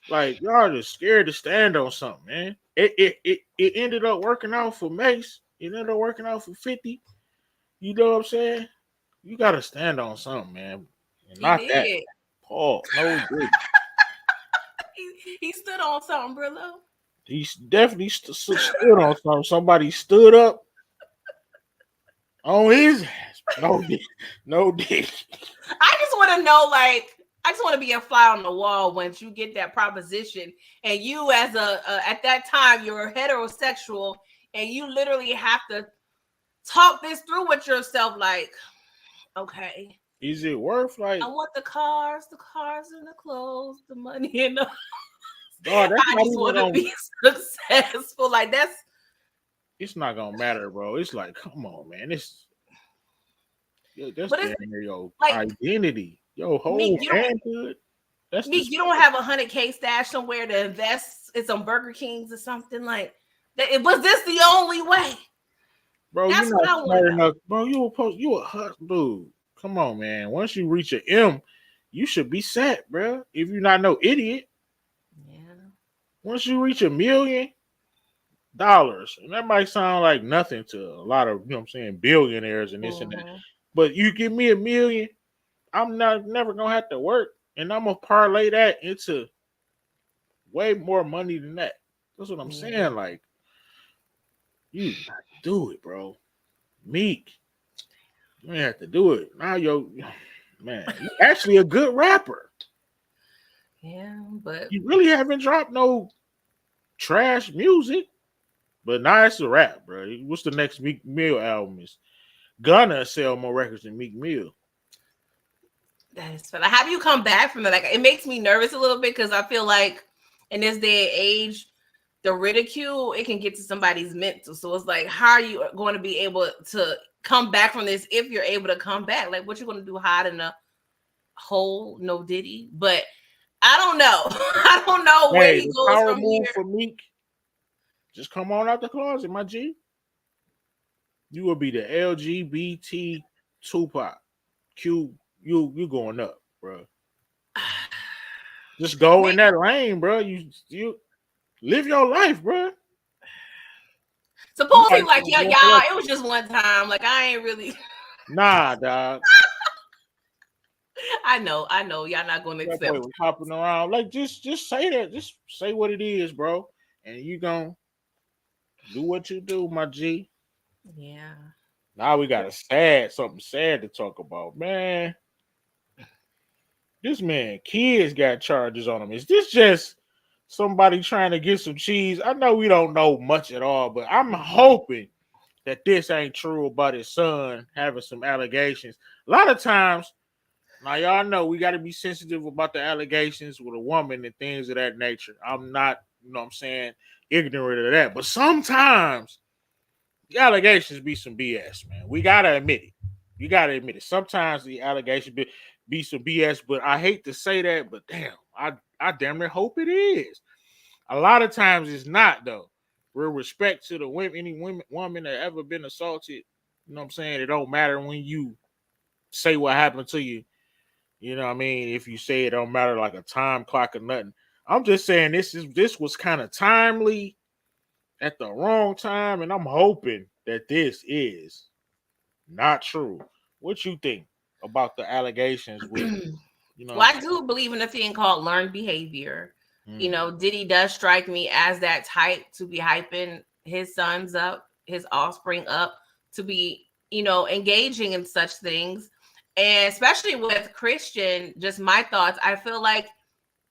Like y'all just scared to stand on something, man. It ended up working out for Mace. It ended up working out for 50. You know what I'm saying? You gotta stand on something, man. And He not that. did. Paul, no Diddy. He stood on something, Brillo. He definitely stood on something. Somebody stood up on his ass. No Diddy. No Diddy. I just want to know, like, I just want to be a fly on the wall once you get that proposition, and you as a at that time you're heterosexual, and you literally have to talk this through with yourself. Like, okay, Is it worth I like? want the cars and the clothes, the money and the. Oh, that's I not just even want to gonna. be successful. Like that's It's not gonna matter, bro. It's like, come on, man. That's but it's damn near your like identity, your whole Meek, you don't manhood. That's Meek, just, you don't have 100K stash somewhere to invest in some Burger Kings or something like that. Was this the only way? bro. You're That's what not I want smart to know. enough, bro. You a hustle, dude. Come on, man. Once you reach an M, you should be set, bro. If you're not no idiot, Yeah. once you reach $1 million, and that might sound like nothing to a lot of, what I'm saying, billionaires and this and that, Mhm. but you give me $1 million, I'm not never gonna have to work, and I'm gonna parlay that into way more money than that. That's what I'm Yeah. saying. Like, you do it, bro. Meek, you ain't have to do it. Now, man, you actually a good rapper. Yeah, but You really haven't dropped no trash music, but now it's a rap, bro. What's the next Meek Mill album? Is gonna sell more records than Meek Mill. that is fun. How do you come back from that? Like, it makes me nervous a little bit because I feel like in this day and age, the ridicule it can get to somebody's mental. So it's like, how are you going to be able to come back from this if you're able to come back? Like, what you going to do? Hide in a hole? No Diddy, but I don't know. I don't know where Hey, he the goes power from move here. for Meek, just come on out the closet, my G. You will be the LGBT Tupac. You going up, bro. Just go in that lane, bro. You live your life, bro. Suppose he Somebody like, gonna yeah, blow y'all, up. it was just one time. Like, I ain't really. Nah, dog. I know, y'all not going to That boy accept. was hopping around. Like, just say that. Just say what it is, bro. And you gonna do what you do, my G. Yeah. Now we got something sad to talk about, man. This man, kids got charges on him. Is this just somebody trying to get some cheese? I know we don't know much at all, but I'm hoping that this ain't true about his son having some allegations. A lot of times, now y'all know we got to be sensitive about the allegations with a woman and things of that nature. I'm not, what I'm saying, ignorant of that. But sometimes the allegations be some BS, man. We gotta admit it. You gotta admit it. Sometimes the allegations be some BS, but I hate to say that, but damn, I damn near hope it is. A lot of times it's not though. With respect to the women, any woman that ever been assaulted, you know what I'm saying? It don't matter when you say what happened to you. You know what I mean? If you say it don't matter like a time clock or nothing. I'm just saying this was kind of timely at the wrong time, and I'm hoping that this is not true. What you think about the allegations with, you know Well, what I do believe in a thing called learned behavior. I'm You saying? know, Diddy does strike me as that type to be hyping his sons up, his offspring up, to be, engaging in such things. And especially with Christian, just my thoughts, I feel like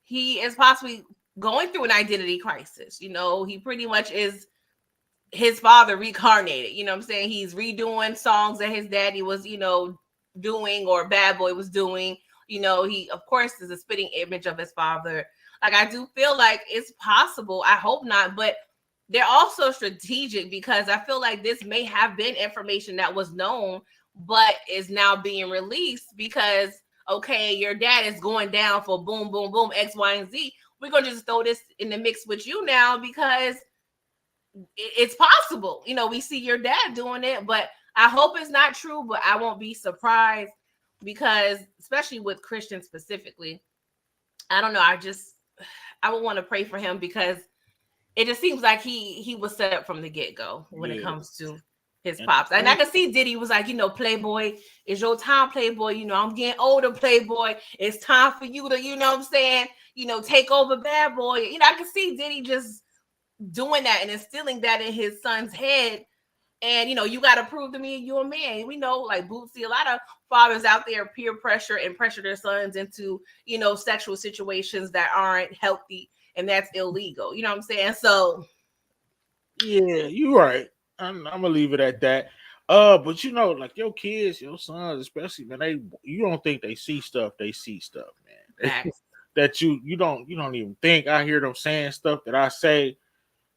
he is possibly going through an identity crisis. He pretty much is his father reincarnated. You know what I'm saying? He's redoing songs that his daddy was, doing or Bad Boy was doing. He of course is a spitting image of his father. Like, I do feel like it's possible. I hope not, but they're also strategic because I feel like this may have been information that was known, but is now being released because okay, your dad is going down for boom, boom, boom, X, Y, and Z. We're gonna just throw this in the mix with you now because it's possible. We see your dad doing it, but I hope it's not true, but I won't be surprised because especially with Christian specifically, I don't know. I would want to pray for him because it just seems like he was set up from the get-go when it Yeah. comes to his And pops. And I can see Diddy was like, Playboy, it's your time, Playboy. I'm getting older, Playboy. It's time for you to, what I'm saying, take over Bad Boy. I can see Diddy just doing that and instilling that in his son's head. And you got to prove to me you're a man. We know, like Bootsy, a lot of fathers out there peer pressure and pressure their sons into sexual situations that aren't healthy, and that's illegal. You know what I'm saying? So yeah, you're right. I'm gonna leave it at that. But like your kids, your sons, especially, man, you don't think they see stuff, they see stuff, man. facts. That you don't even think. I hear them saying stuff that I say.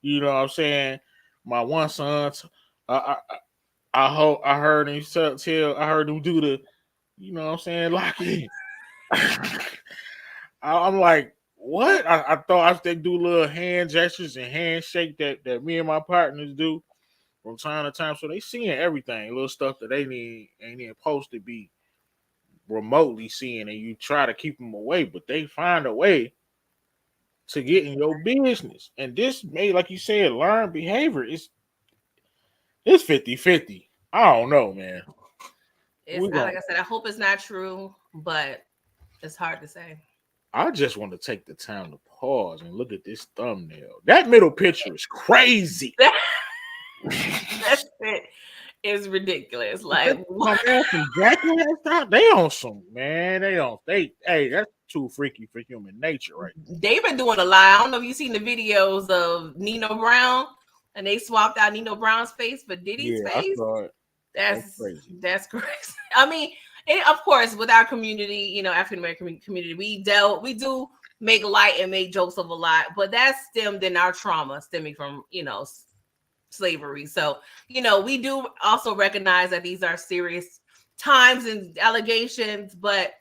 You know what I'm saying? My one son, I heard him tell, I heard him do the, you know what I'm saying, lock in. I'm like, what? I thought they do little hand gestures and handshake that me and my partners do from time to time. So they seeing everything, little stuff that they ain't even supposed to be remotely seeing, and you try to keep them away, but they find a way to get in your business. And this may, like you said, learn behavior. It's 50-50. I don't know, man. It's not, like I said, I hope it's not true, but it's hard to say. I just want to take the time to pause and look at this thumbnail. That middle picture is crazy. That's it. It's ridiculous. Like, my man from Jackass, they on some, man. Hey, that's too freaky for human nature, right? They've been doing a lot. I don't know if you've seen the videos of Nino Brown, and they swapped out Nino Brown's face for Diddy's face. I saw it. That's crazy. That's crazy. I mean, of course, with our community, African American community, we do make light and make jokes of a lot, but that's stemmed in our trauma stemming from, slavery. So, we do also recognize that these are serious times and allegations, but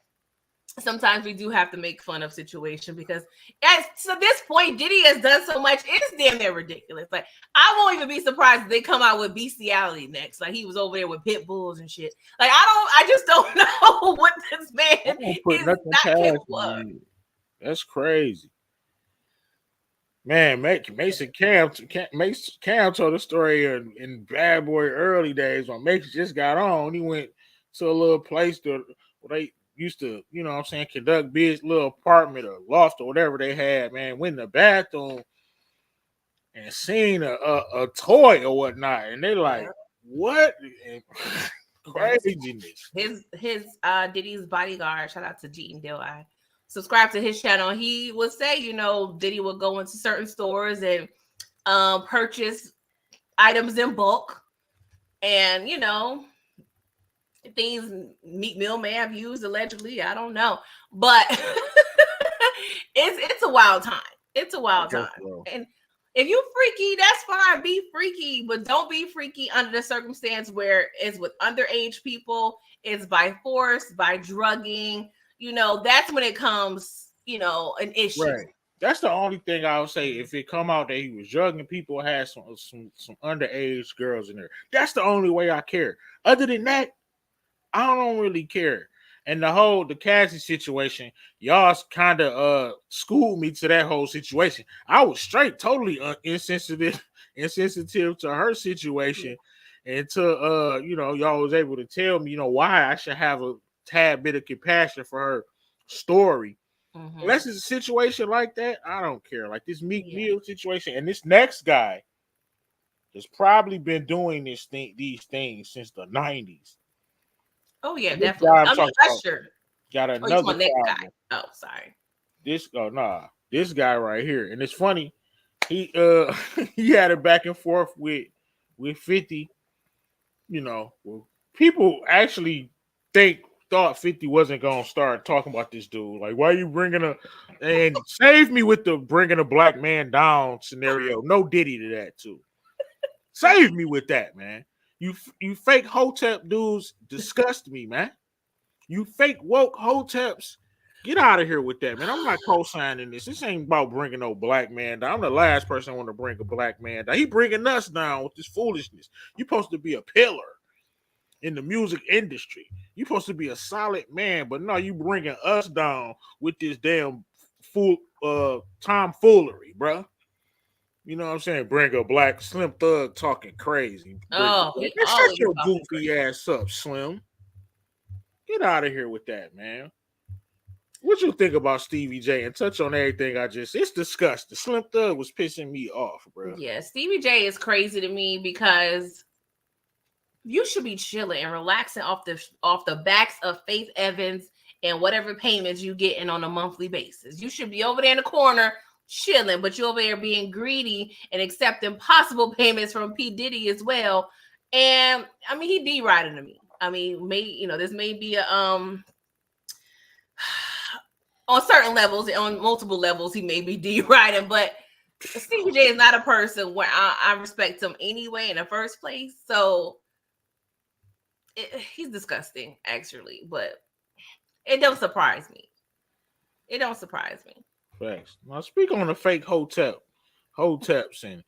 sometimes we do have to make fun of situation because to this point, Diddy has done so much. It's damn near ridiculous. Like, I won't even be surprised if they come out with bestiality next. Like, he was over there with pit bulls and shit. Like, I just don't know what this man is not capable of. That's crazy. Man, Mason Cam told a story in Bad Boy early days when Mason just got on. He went to a little place where they used to, conduct business, little apartment or loft or whatever they had, man. Went in the bathroom and seen a toy or whatnot. And they like, what? Craziness. His Diddy's bodyguard, shout out to Jean Dill. I subscribe to his channel. He would say, Diddy would go into certain stores and purchase items in bulk. And, things Meek Mill may have used allegedly. I don't know. But it's a wild time. It's a wild time. And if you freaky, that's fine. Be freaky, but don't be freaky under the circumstance where it's with underage people, it's by force, by drugging. That's when it comes, an issue. Right. That's the only thing I would say. If it come out that he was drugging people, had some underage girls in there, that's the only way I care. Other than that, I don't really care. And the Cassie situation, y'all kind of schooled me to that whole situation. I was straight, totally insensitive to her situation, and to y'all was able to tell me, why I should have a tad bit of compassion for her story. Mm-hmm. Unless it's a situation like that, I don't care. Like this Meek Mill situation, and this next guy has probably been doing these things since the 90s. Oh yeah, definitely. I mean, Usher got another guy. Oh, sorry. This guy right here, and it's funny. He he had it back and forth with 50. People actually thought 50 wasn't gonna start talking about this dude. Like, why are you and save me with the bringing a black man down scenario? No Diddy to that too. Save me with that, man. You fake Hotep dudes disgust me, man. You fake woke Hoteps, get out of here with that, man. I'm not co-signing this. This ain't about bringing no black man down. I'm the last person I want to bring a black man down. He bringing us down with this foolishness. You're supposed to be a pillar in the music industry. You're supposed to be a solid man, but no, you bringing us down with this damn tomfoolery, bro. You know what I'm saying? Bring a black Slim Thug talking crazy. Shut your goofy ass up, Slim. Get out of here with that, man. What you think about Stevie J? And touch on everything it's disgusting. Slim Thug was pissing me off, bro. Yeah, Stevie J is crazy to me because You should be chilling and relaxing off the backs of Faith Evans and whatever payments you getting on a monthly basis. You should be over there in the corner chilling, but you're over there being greedy and accepting possible payments from P. Diddy as well. And I mean, he D-riding to me. I mean, this may be a on certain levels, on multiple levels, he may be D-riding, but Stevie J is not a person where I respect him anyway in the first place. So he's disgusting, actually, but it don't surprise me. It don't surprise me. Facts. Now speak on the fake hoteps and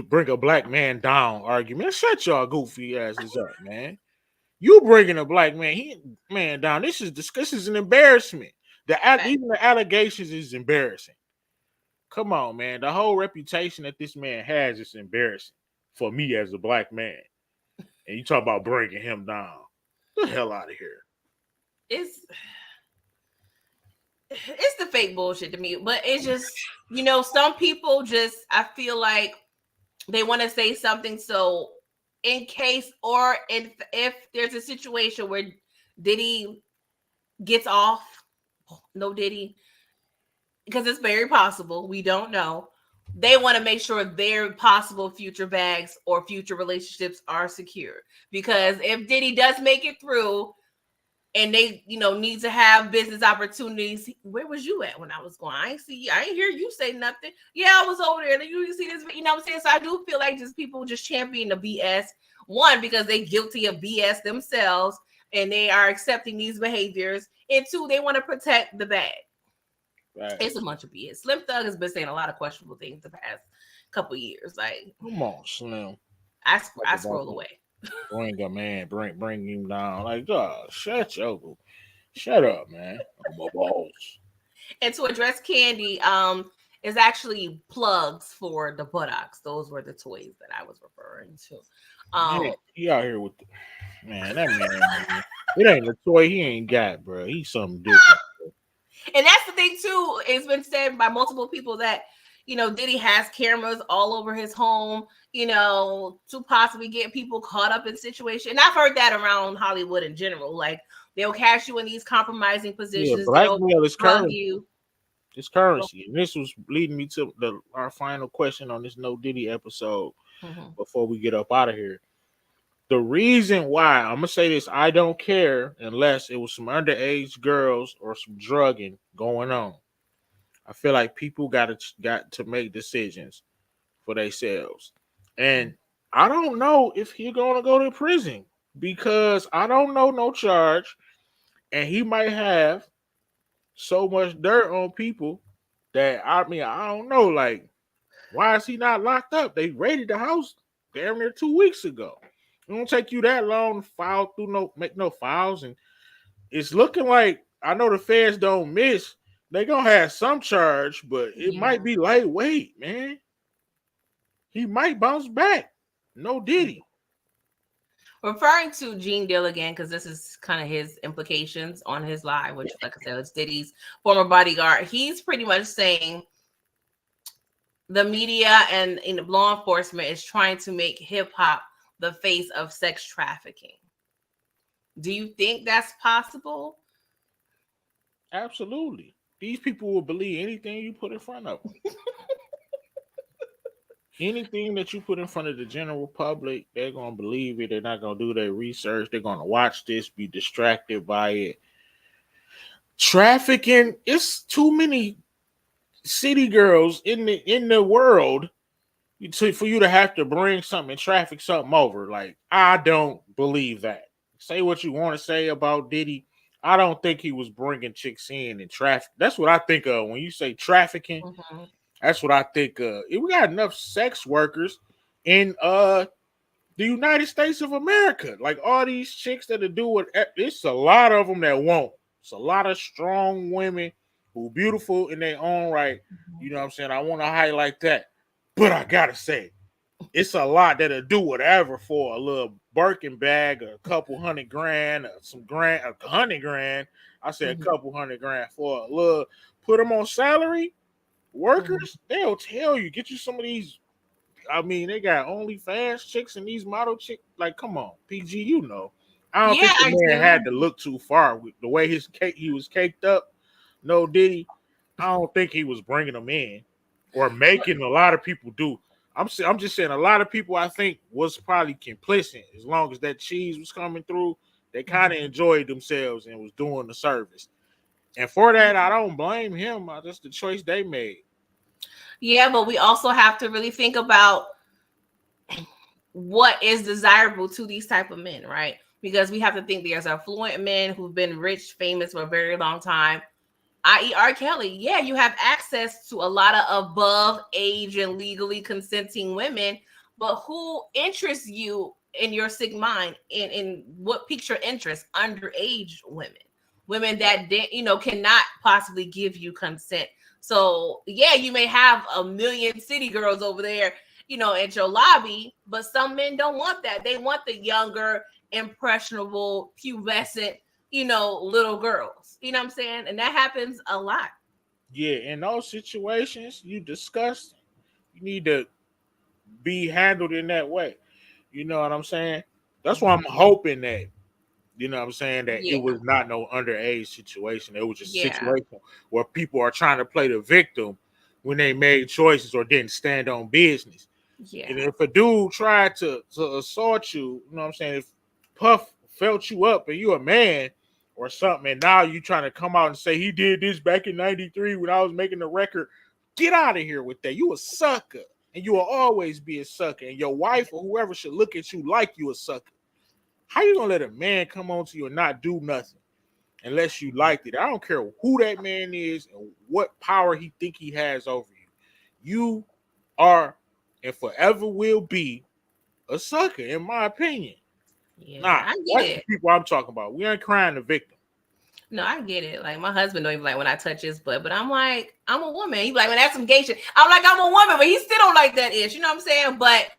bring a black man down argument. Shut y'all goofy asses up, man. You bringing a black man down. This is an embarrassment. Even the allegations is embarrassing. Come on, man. The whole reputation that this man has is embarrassing for me as a black man. And you talk about bringing him down. Get the hell out of here. It's the fake bullshit to me, but it's just, some people just, I feel like they want to say something. So in case, or if there's a situation where Diddy gets off, no Diddy, because it's very possible, we don't know. They want to make sure their possible future bags or future relationships are secure. Because if Diddy does make it through, and they, need to have business opportunities. Where was you at when I was going? I ain't hear you say nothing. Yeah, I was over there. You see this, you know what I'm saying? So I do feel like just people just champion the BS. One, because they guilty of BS themselves and they are accepting these behaviors. And two, they want to protect the bag. Right. It's a bunch of BS. Slim Thug has been saying a lot of questionable things the past couple of years. Like, come on, Slim. I scroll away. Bring a man, bring him down. Like, dog, shut up, man. I'm my balls. And to address Candy, is actually plugs for the buttocks. Those were the toys that I was referring to. He out here with that man. It ain't a toy he ain't got, bro. He's something different. And that's the thing too. It's been said by multiple people that Diddy has cameras all over his home, to possibly get people caught up in situations. And I've heard that around Hollywood in general. Like, they'll catch you in these compromising positions. Yeah, blackmail is currency. It's currency. And this was leading me to our final question on this No Diddy episode before we get up out of here. The reason why, I'm going to say this, I don't care unless it was some underage girls or some drugging going on. I feel like people got to make decisions for themselves. And I don't know if he's going to go to prison because I don't know no charge. And he might have so much dirt on people that, I don't know. Like, why is he not locked up? They raided the house damn near 2 weeks ago. It don't take you that long to file through make no files. And it's looking like, I know the feds don't miss. They gonna have some charge, but it might be lightweight, man. He might bounce back. No Diddy. Referring to Gene Deal again, because this is kind of his implications on his live, which, like I said, is Diddy's former bodyguard. He's pretty much saying the media and law enforcement is trying to make hip hop the face of sex trafficking. Do you think that's possible? Absolutely. These people will believe anything you put in front of them. Anything that you put in front of the general public, they're going to believe it. They're not going to do their research. They're going to watch this, be distracted by it. Trafficking, it's too many city girls in the world for you to have to bring something and traffic something over. Like, I don't believe that. Say what you want to say about Diddy. I don't think he was bringing chicks in and traffic. That's what I think of when you say trafficking. Mm-hmm. That's what I think of. We got enough sex workers in the United States of America. Like, all these chicks that do it, it's a lot of them that won't. It's a lot of strong women who are beautiful in their own right. Mm-hmm. You know what I'm saying? I want to highlight that. But I gotta say, it's a lot that'll do whatever for a little Birkin bag, or a couple $100,000, or some grand, $100,000. I said a couple $100,000 for a little. Put them on salary workers. They'll tell you, get you some of these I mean, they got OnlyFans chicks and these model chicks. Like, come on, PG, you know. I don't Yeah, think the I man do. had to look too far with the way he was caked up. No Diddy, I don't think he was bringing them in or making a lot of people do. I'm just saying a lot of people I think was probably complicit as long as that cheese was coming through. They kind of enjoyed themselves and was doing the service. And for that, I don't blame him. That's the choice they made. Yeah, but we also have to really think about what is desirable to these type of men, right? Because we have to think there's affluent men who've been rich, famous for a very long time, i.e. R. Kelly. Yeah, you have access to a lot of above age and legally consenting women, but who interests you in your sick mind? In what piques your interest? Underage women, women that cannot possibly give you consent. So yeah, you may have a million city girls over there, at your lobby, but some men don't want that. They want the younger, impressionable, pubescent, little girls. You know what I'm saying? And that happens a lot. Yeah, in those situations you discussed, you need to be handled in that way. You know what I'm saying? That's why I'm hoping that, you know what I'm saying, that it Yeah. was not no underage situation. It was just a Yeah. situation where people are trying to play the victim when they made choices or didn't stand on business. Yeah. And if a dude tried to assault you, you know what I'm saying, if Puff felt you up and you a man or something, and now you trying to come out and say he did this back in '93 when I was making the record, get out of here with that. You a sucker. And you will always be a sucker. And your wife or whoever should look at you like you a sucker. How you gonna let a man come on to you and not do nothing unless you liked it? I don't care who that man is and what power he think he has over you. You are and forever will be a sucker, in my opinion. Yeah. Nah, I get that's the it. people I'm talking about. We ain't crying the victim. No, I get it. Like my husband don't even like when I touch his butt, but I'm like, I'm a woman. He like when that's some gay shit. I'm like, I'm a woman, but he still don't like that ish. You know what I'm saying? But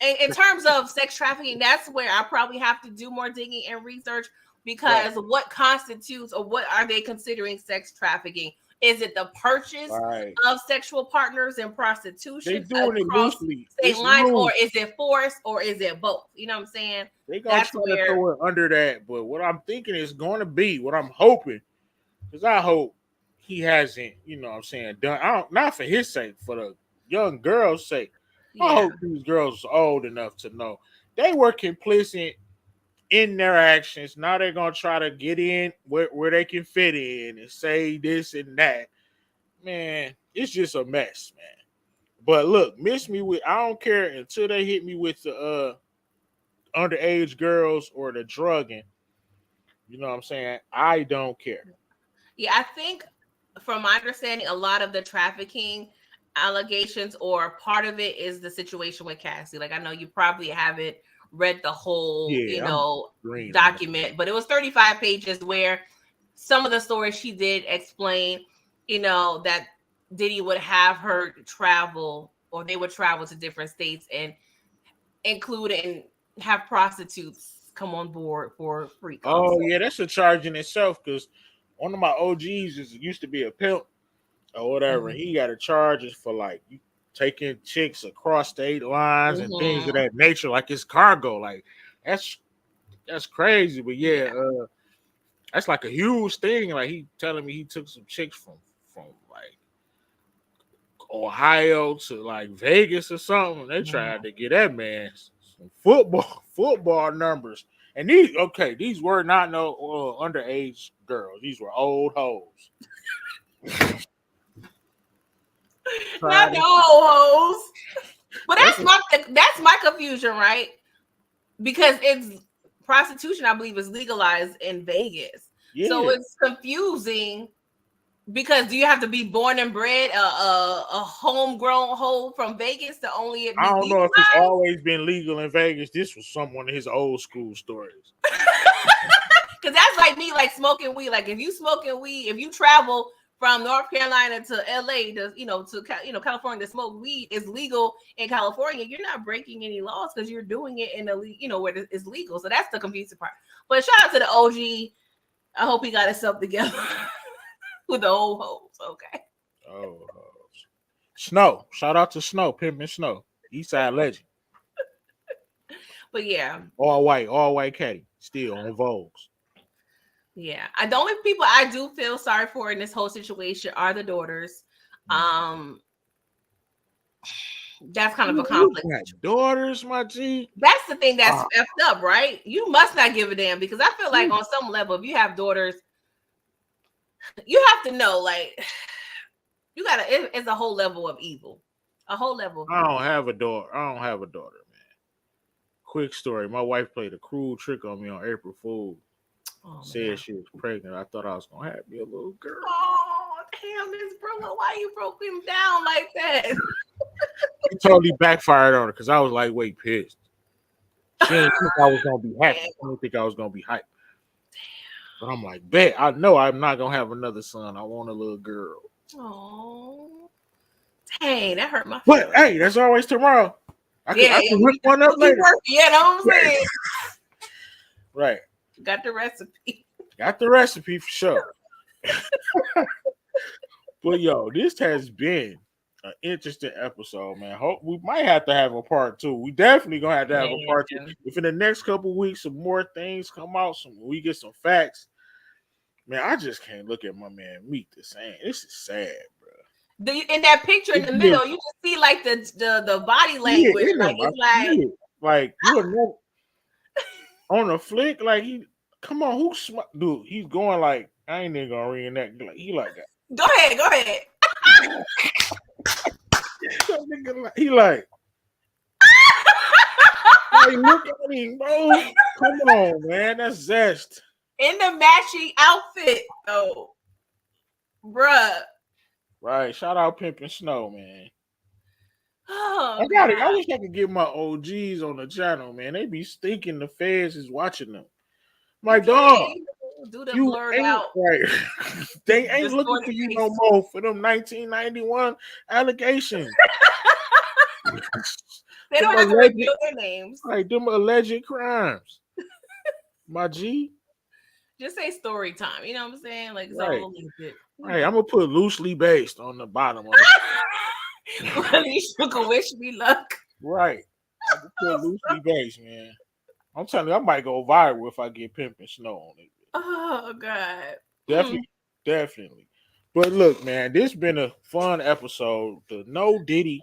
in terms of sex trafficking, that's where I probably have to do more digging and research, Right, because what constitutes or what are they considering sex trafficking? Is it the purchase right. of sexual partners and They prostitution doing it across loosely. state It's lines, or loose. is it force, or is it both? You know what I'm saying? They gonna That's try to where, throw it under that, but what I'm thinking is going to be what I'm hoping, because I hope he hasn't, you know what I'm saying, done. I don't, not for his sake, for the young girl's sake. I yeah, hope these girls are old enough to know they were complicit in their actions. Now they're gonna try to get in where they can fit in and say this and that. Man, it's just a mess, man. But look, miss me with I don't care until they hit me with the underage girls or the drugging. You know what I'm saying? I don't care. yeah. I think, from my understanding, a lot of the trafficking allegations or part of it is the situation with Cassie. Like, I know you probably haven't read the whole, Yeah, I'm green on that. document, but it was 35 pages where some of the stories she did explain, that Diddy would have her travel, or they would travel to different states and include and have prostitutes come on board for free Oh consult. yeah, that's a charge in itself because one of my OGs used to be a pimp or whatever. Mhm. He got a charges for like taking chicks across state lines and things of Mhm. that nature, like it's cargo. Like that's that's crazy. But yeah, Yeah. that's like a huge thing. Like he telling me he took some chicks from like Ohio to like Vegas or something. They tried to get that man some football numbers. And these were not no underage girls. These were old hoes. Not Trying the to, old hoes. But that's that's my confusion, right? Because it's prostitution, I believe, is legalized in Vegas. So yeah. it's confusing, because do you have to be born and bred a homegrown hoe from Vegas to only it I be don't know if it's legalized? always been legal in Vegas. This was some one of his old school stories. Because that's like me, like smoking weed. Like if you smoking weed, if you travel from North Carolina to LA to California to smoke weed, is legal in California. You're not breaking any laws because you're doing it in where it's legal. So that's the confusing part. But shout out to the OG. I hope he got himself together with the old hoes. Okay. Oh, hoes. Snow. Shout out to Snow, Pimpin' Snow. Eastside legend. But yeah. All white caddy. Still on Vogues. Yeah. The only people I do feel sorry for in this whole situation are the daughters. That's kind of a conflict. Daughters, my G. That's the thing that's effed up, right? You must not give a damn, because I feel like on some level, if you have daughters, you have to know, like, you gotta. It's a whole level of evil. A whole level. I don't have a daughter, man. Quick story. My wife played a cruel trick on me on April Fool. Said she was pregnant. I thought I was gonna have me a little girl. Oh, damn, Miss Brilla, why you broke him down like that? It totally backfired on her because I was like, wait, pissed. She didn't think I was gonna be happy. She didn't think I was gonna be hyped. But I'm like, bet I know I'm not gonna have another son. I want a little girl. Oh, dang, that hurt my feelings. But hey, that's always tomorrow. I can whip one up later. Yeah, know what I'm saying? Right. Got the recipe. Got the recipe for sure. But yo, this has been an interesting episode, man. Hope we might have to have a part 2. We definitely gonna have to have a part 2. If in the next couple weeks some more things come out, we get some facts. Man, I just can't look at my man Meek the same. This is sad, bro. In that picture in the middle, you just see like the body language. Like it's like you know, on the flick, like come on, who's smart, dude? He's going like I ain't even gonna reenact. Like he like that. Go ahead. He like, hey, look at him, bro. Come on, man, that's zest. In the matching outfit, though, bruh. Right, shout out Pimpin' Snow, man. Oh, I got it. I wish I could get my OGs on the channel, man. They be stinking. The feds is watching them. My dog. Do the blurred out. Right. They ain't looking for you no more for them 1991 allegations. They don't have to reveal their names. Right, them alleged crimes. My G. Just say story time. You know what I'm saying? Like, it's all legit. Right, I'm gonna put loosely based on the bottom of it. At least you can wish me luck. Right. I'm gonna put loosely based, man. I'm telling you, I might go viral if I get Pimpin' Snow on it. Oh God. Definitely. But look, man, this been a fun episode. The No Diddy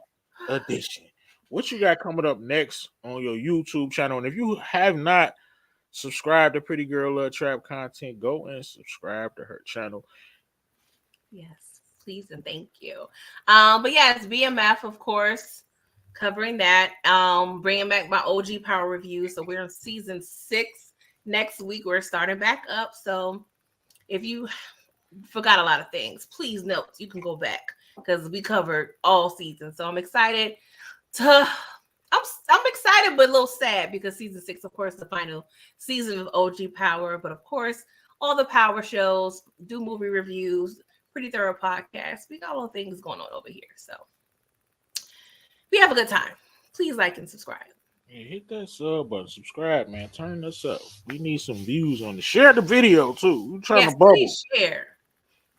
Edition. What you got coming up next on your YouTube channel? And if you have not subscribed to Pretty Girl Love Trap content, go and subscribe to her channel. Yes, please and thank you. But yes, BMF, of course, covering that. Bringing back my OG Power review. So we're in season 6. Next week we're starting back up. So if you forgot a lot of things, please note you can go back because we covered all seasons. So I'm excited I'm excited but a little sad because season 6, of course, the final season of OG Power. But of course, all the Power shows, do movie reviews, pretty thorough podcast. We got all the things going on over here. So we have a good time. Please like and subscribe. Yeah, hit that sub button, subscribe, man. Turn this up. We need some views on this. Share the video too. We trying to bubble. Please share.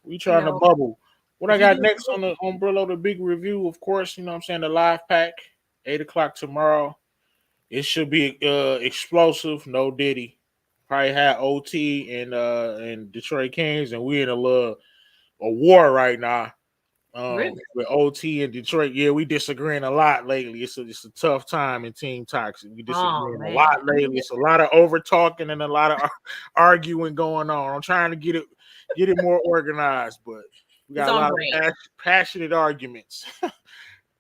We trying to bubble. What I got next on the Brillo, the big review, of course, you know what I'm saying, the live pack, 8:00 tomorrow. It should be explosive. No Diddy. Probably had OT and Detroit Kings, and we in a war right now. Really? With OT and Detroit, yeah, we disagreeing a lot lately. It's a tough time in Team Toxic. We disagreeing a lot lately. It's a lot of over talking and a lot of arguing going on. I'm trying to get it more organized, but we got a lot of passionate arguments.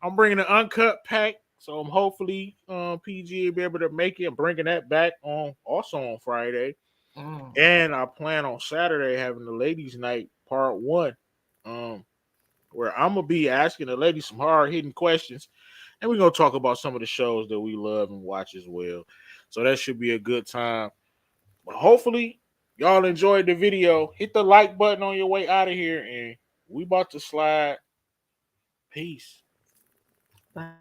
I'm bringing an uncut pack, so I'm hopefully PG will be able to make it and bringing that back also on Friday. And I plan on Saturday having the ladies' night part 1. Where I'm gonna be asking the ladies some hard-hitting questions, and we're gonna talk about some of the shows that we love and watch as well. So that should be a good time. But hopefully, y'all enjoyed the video. Hit the like button on your way out of here, and we about to slide. Peace. Bye.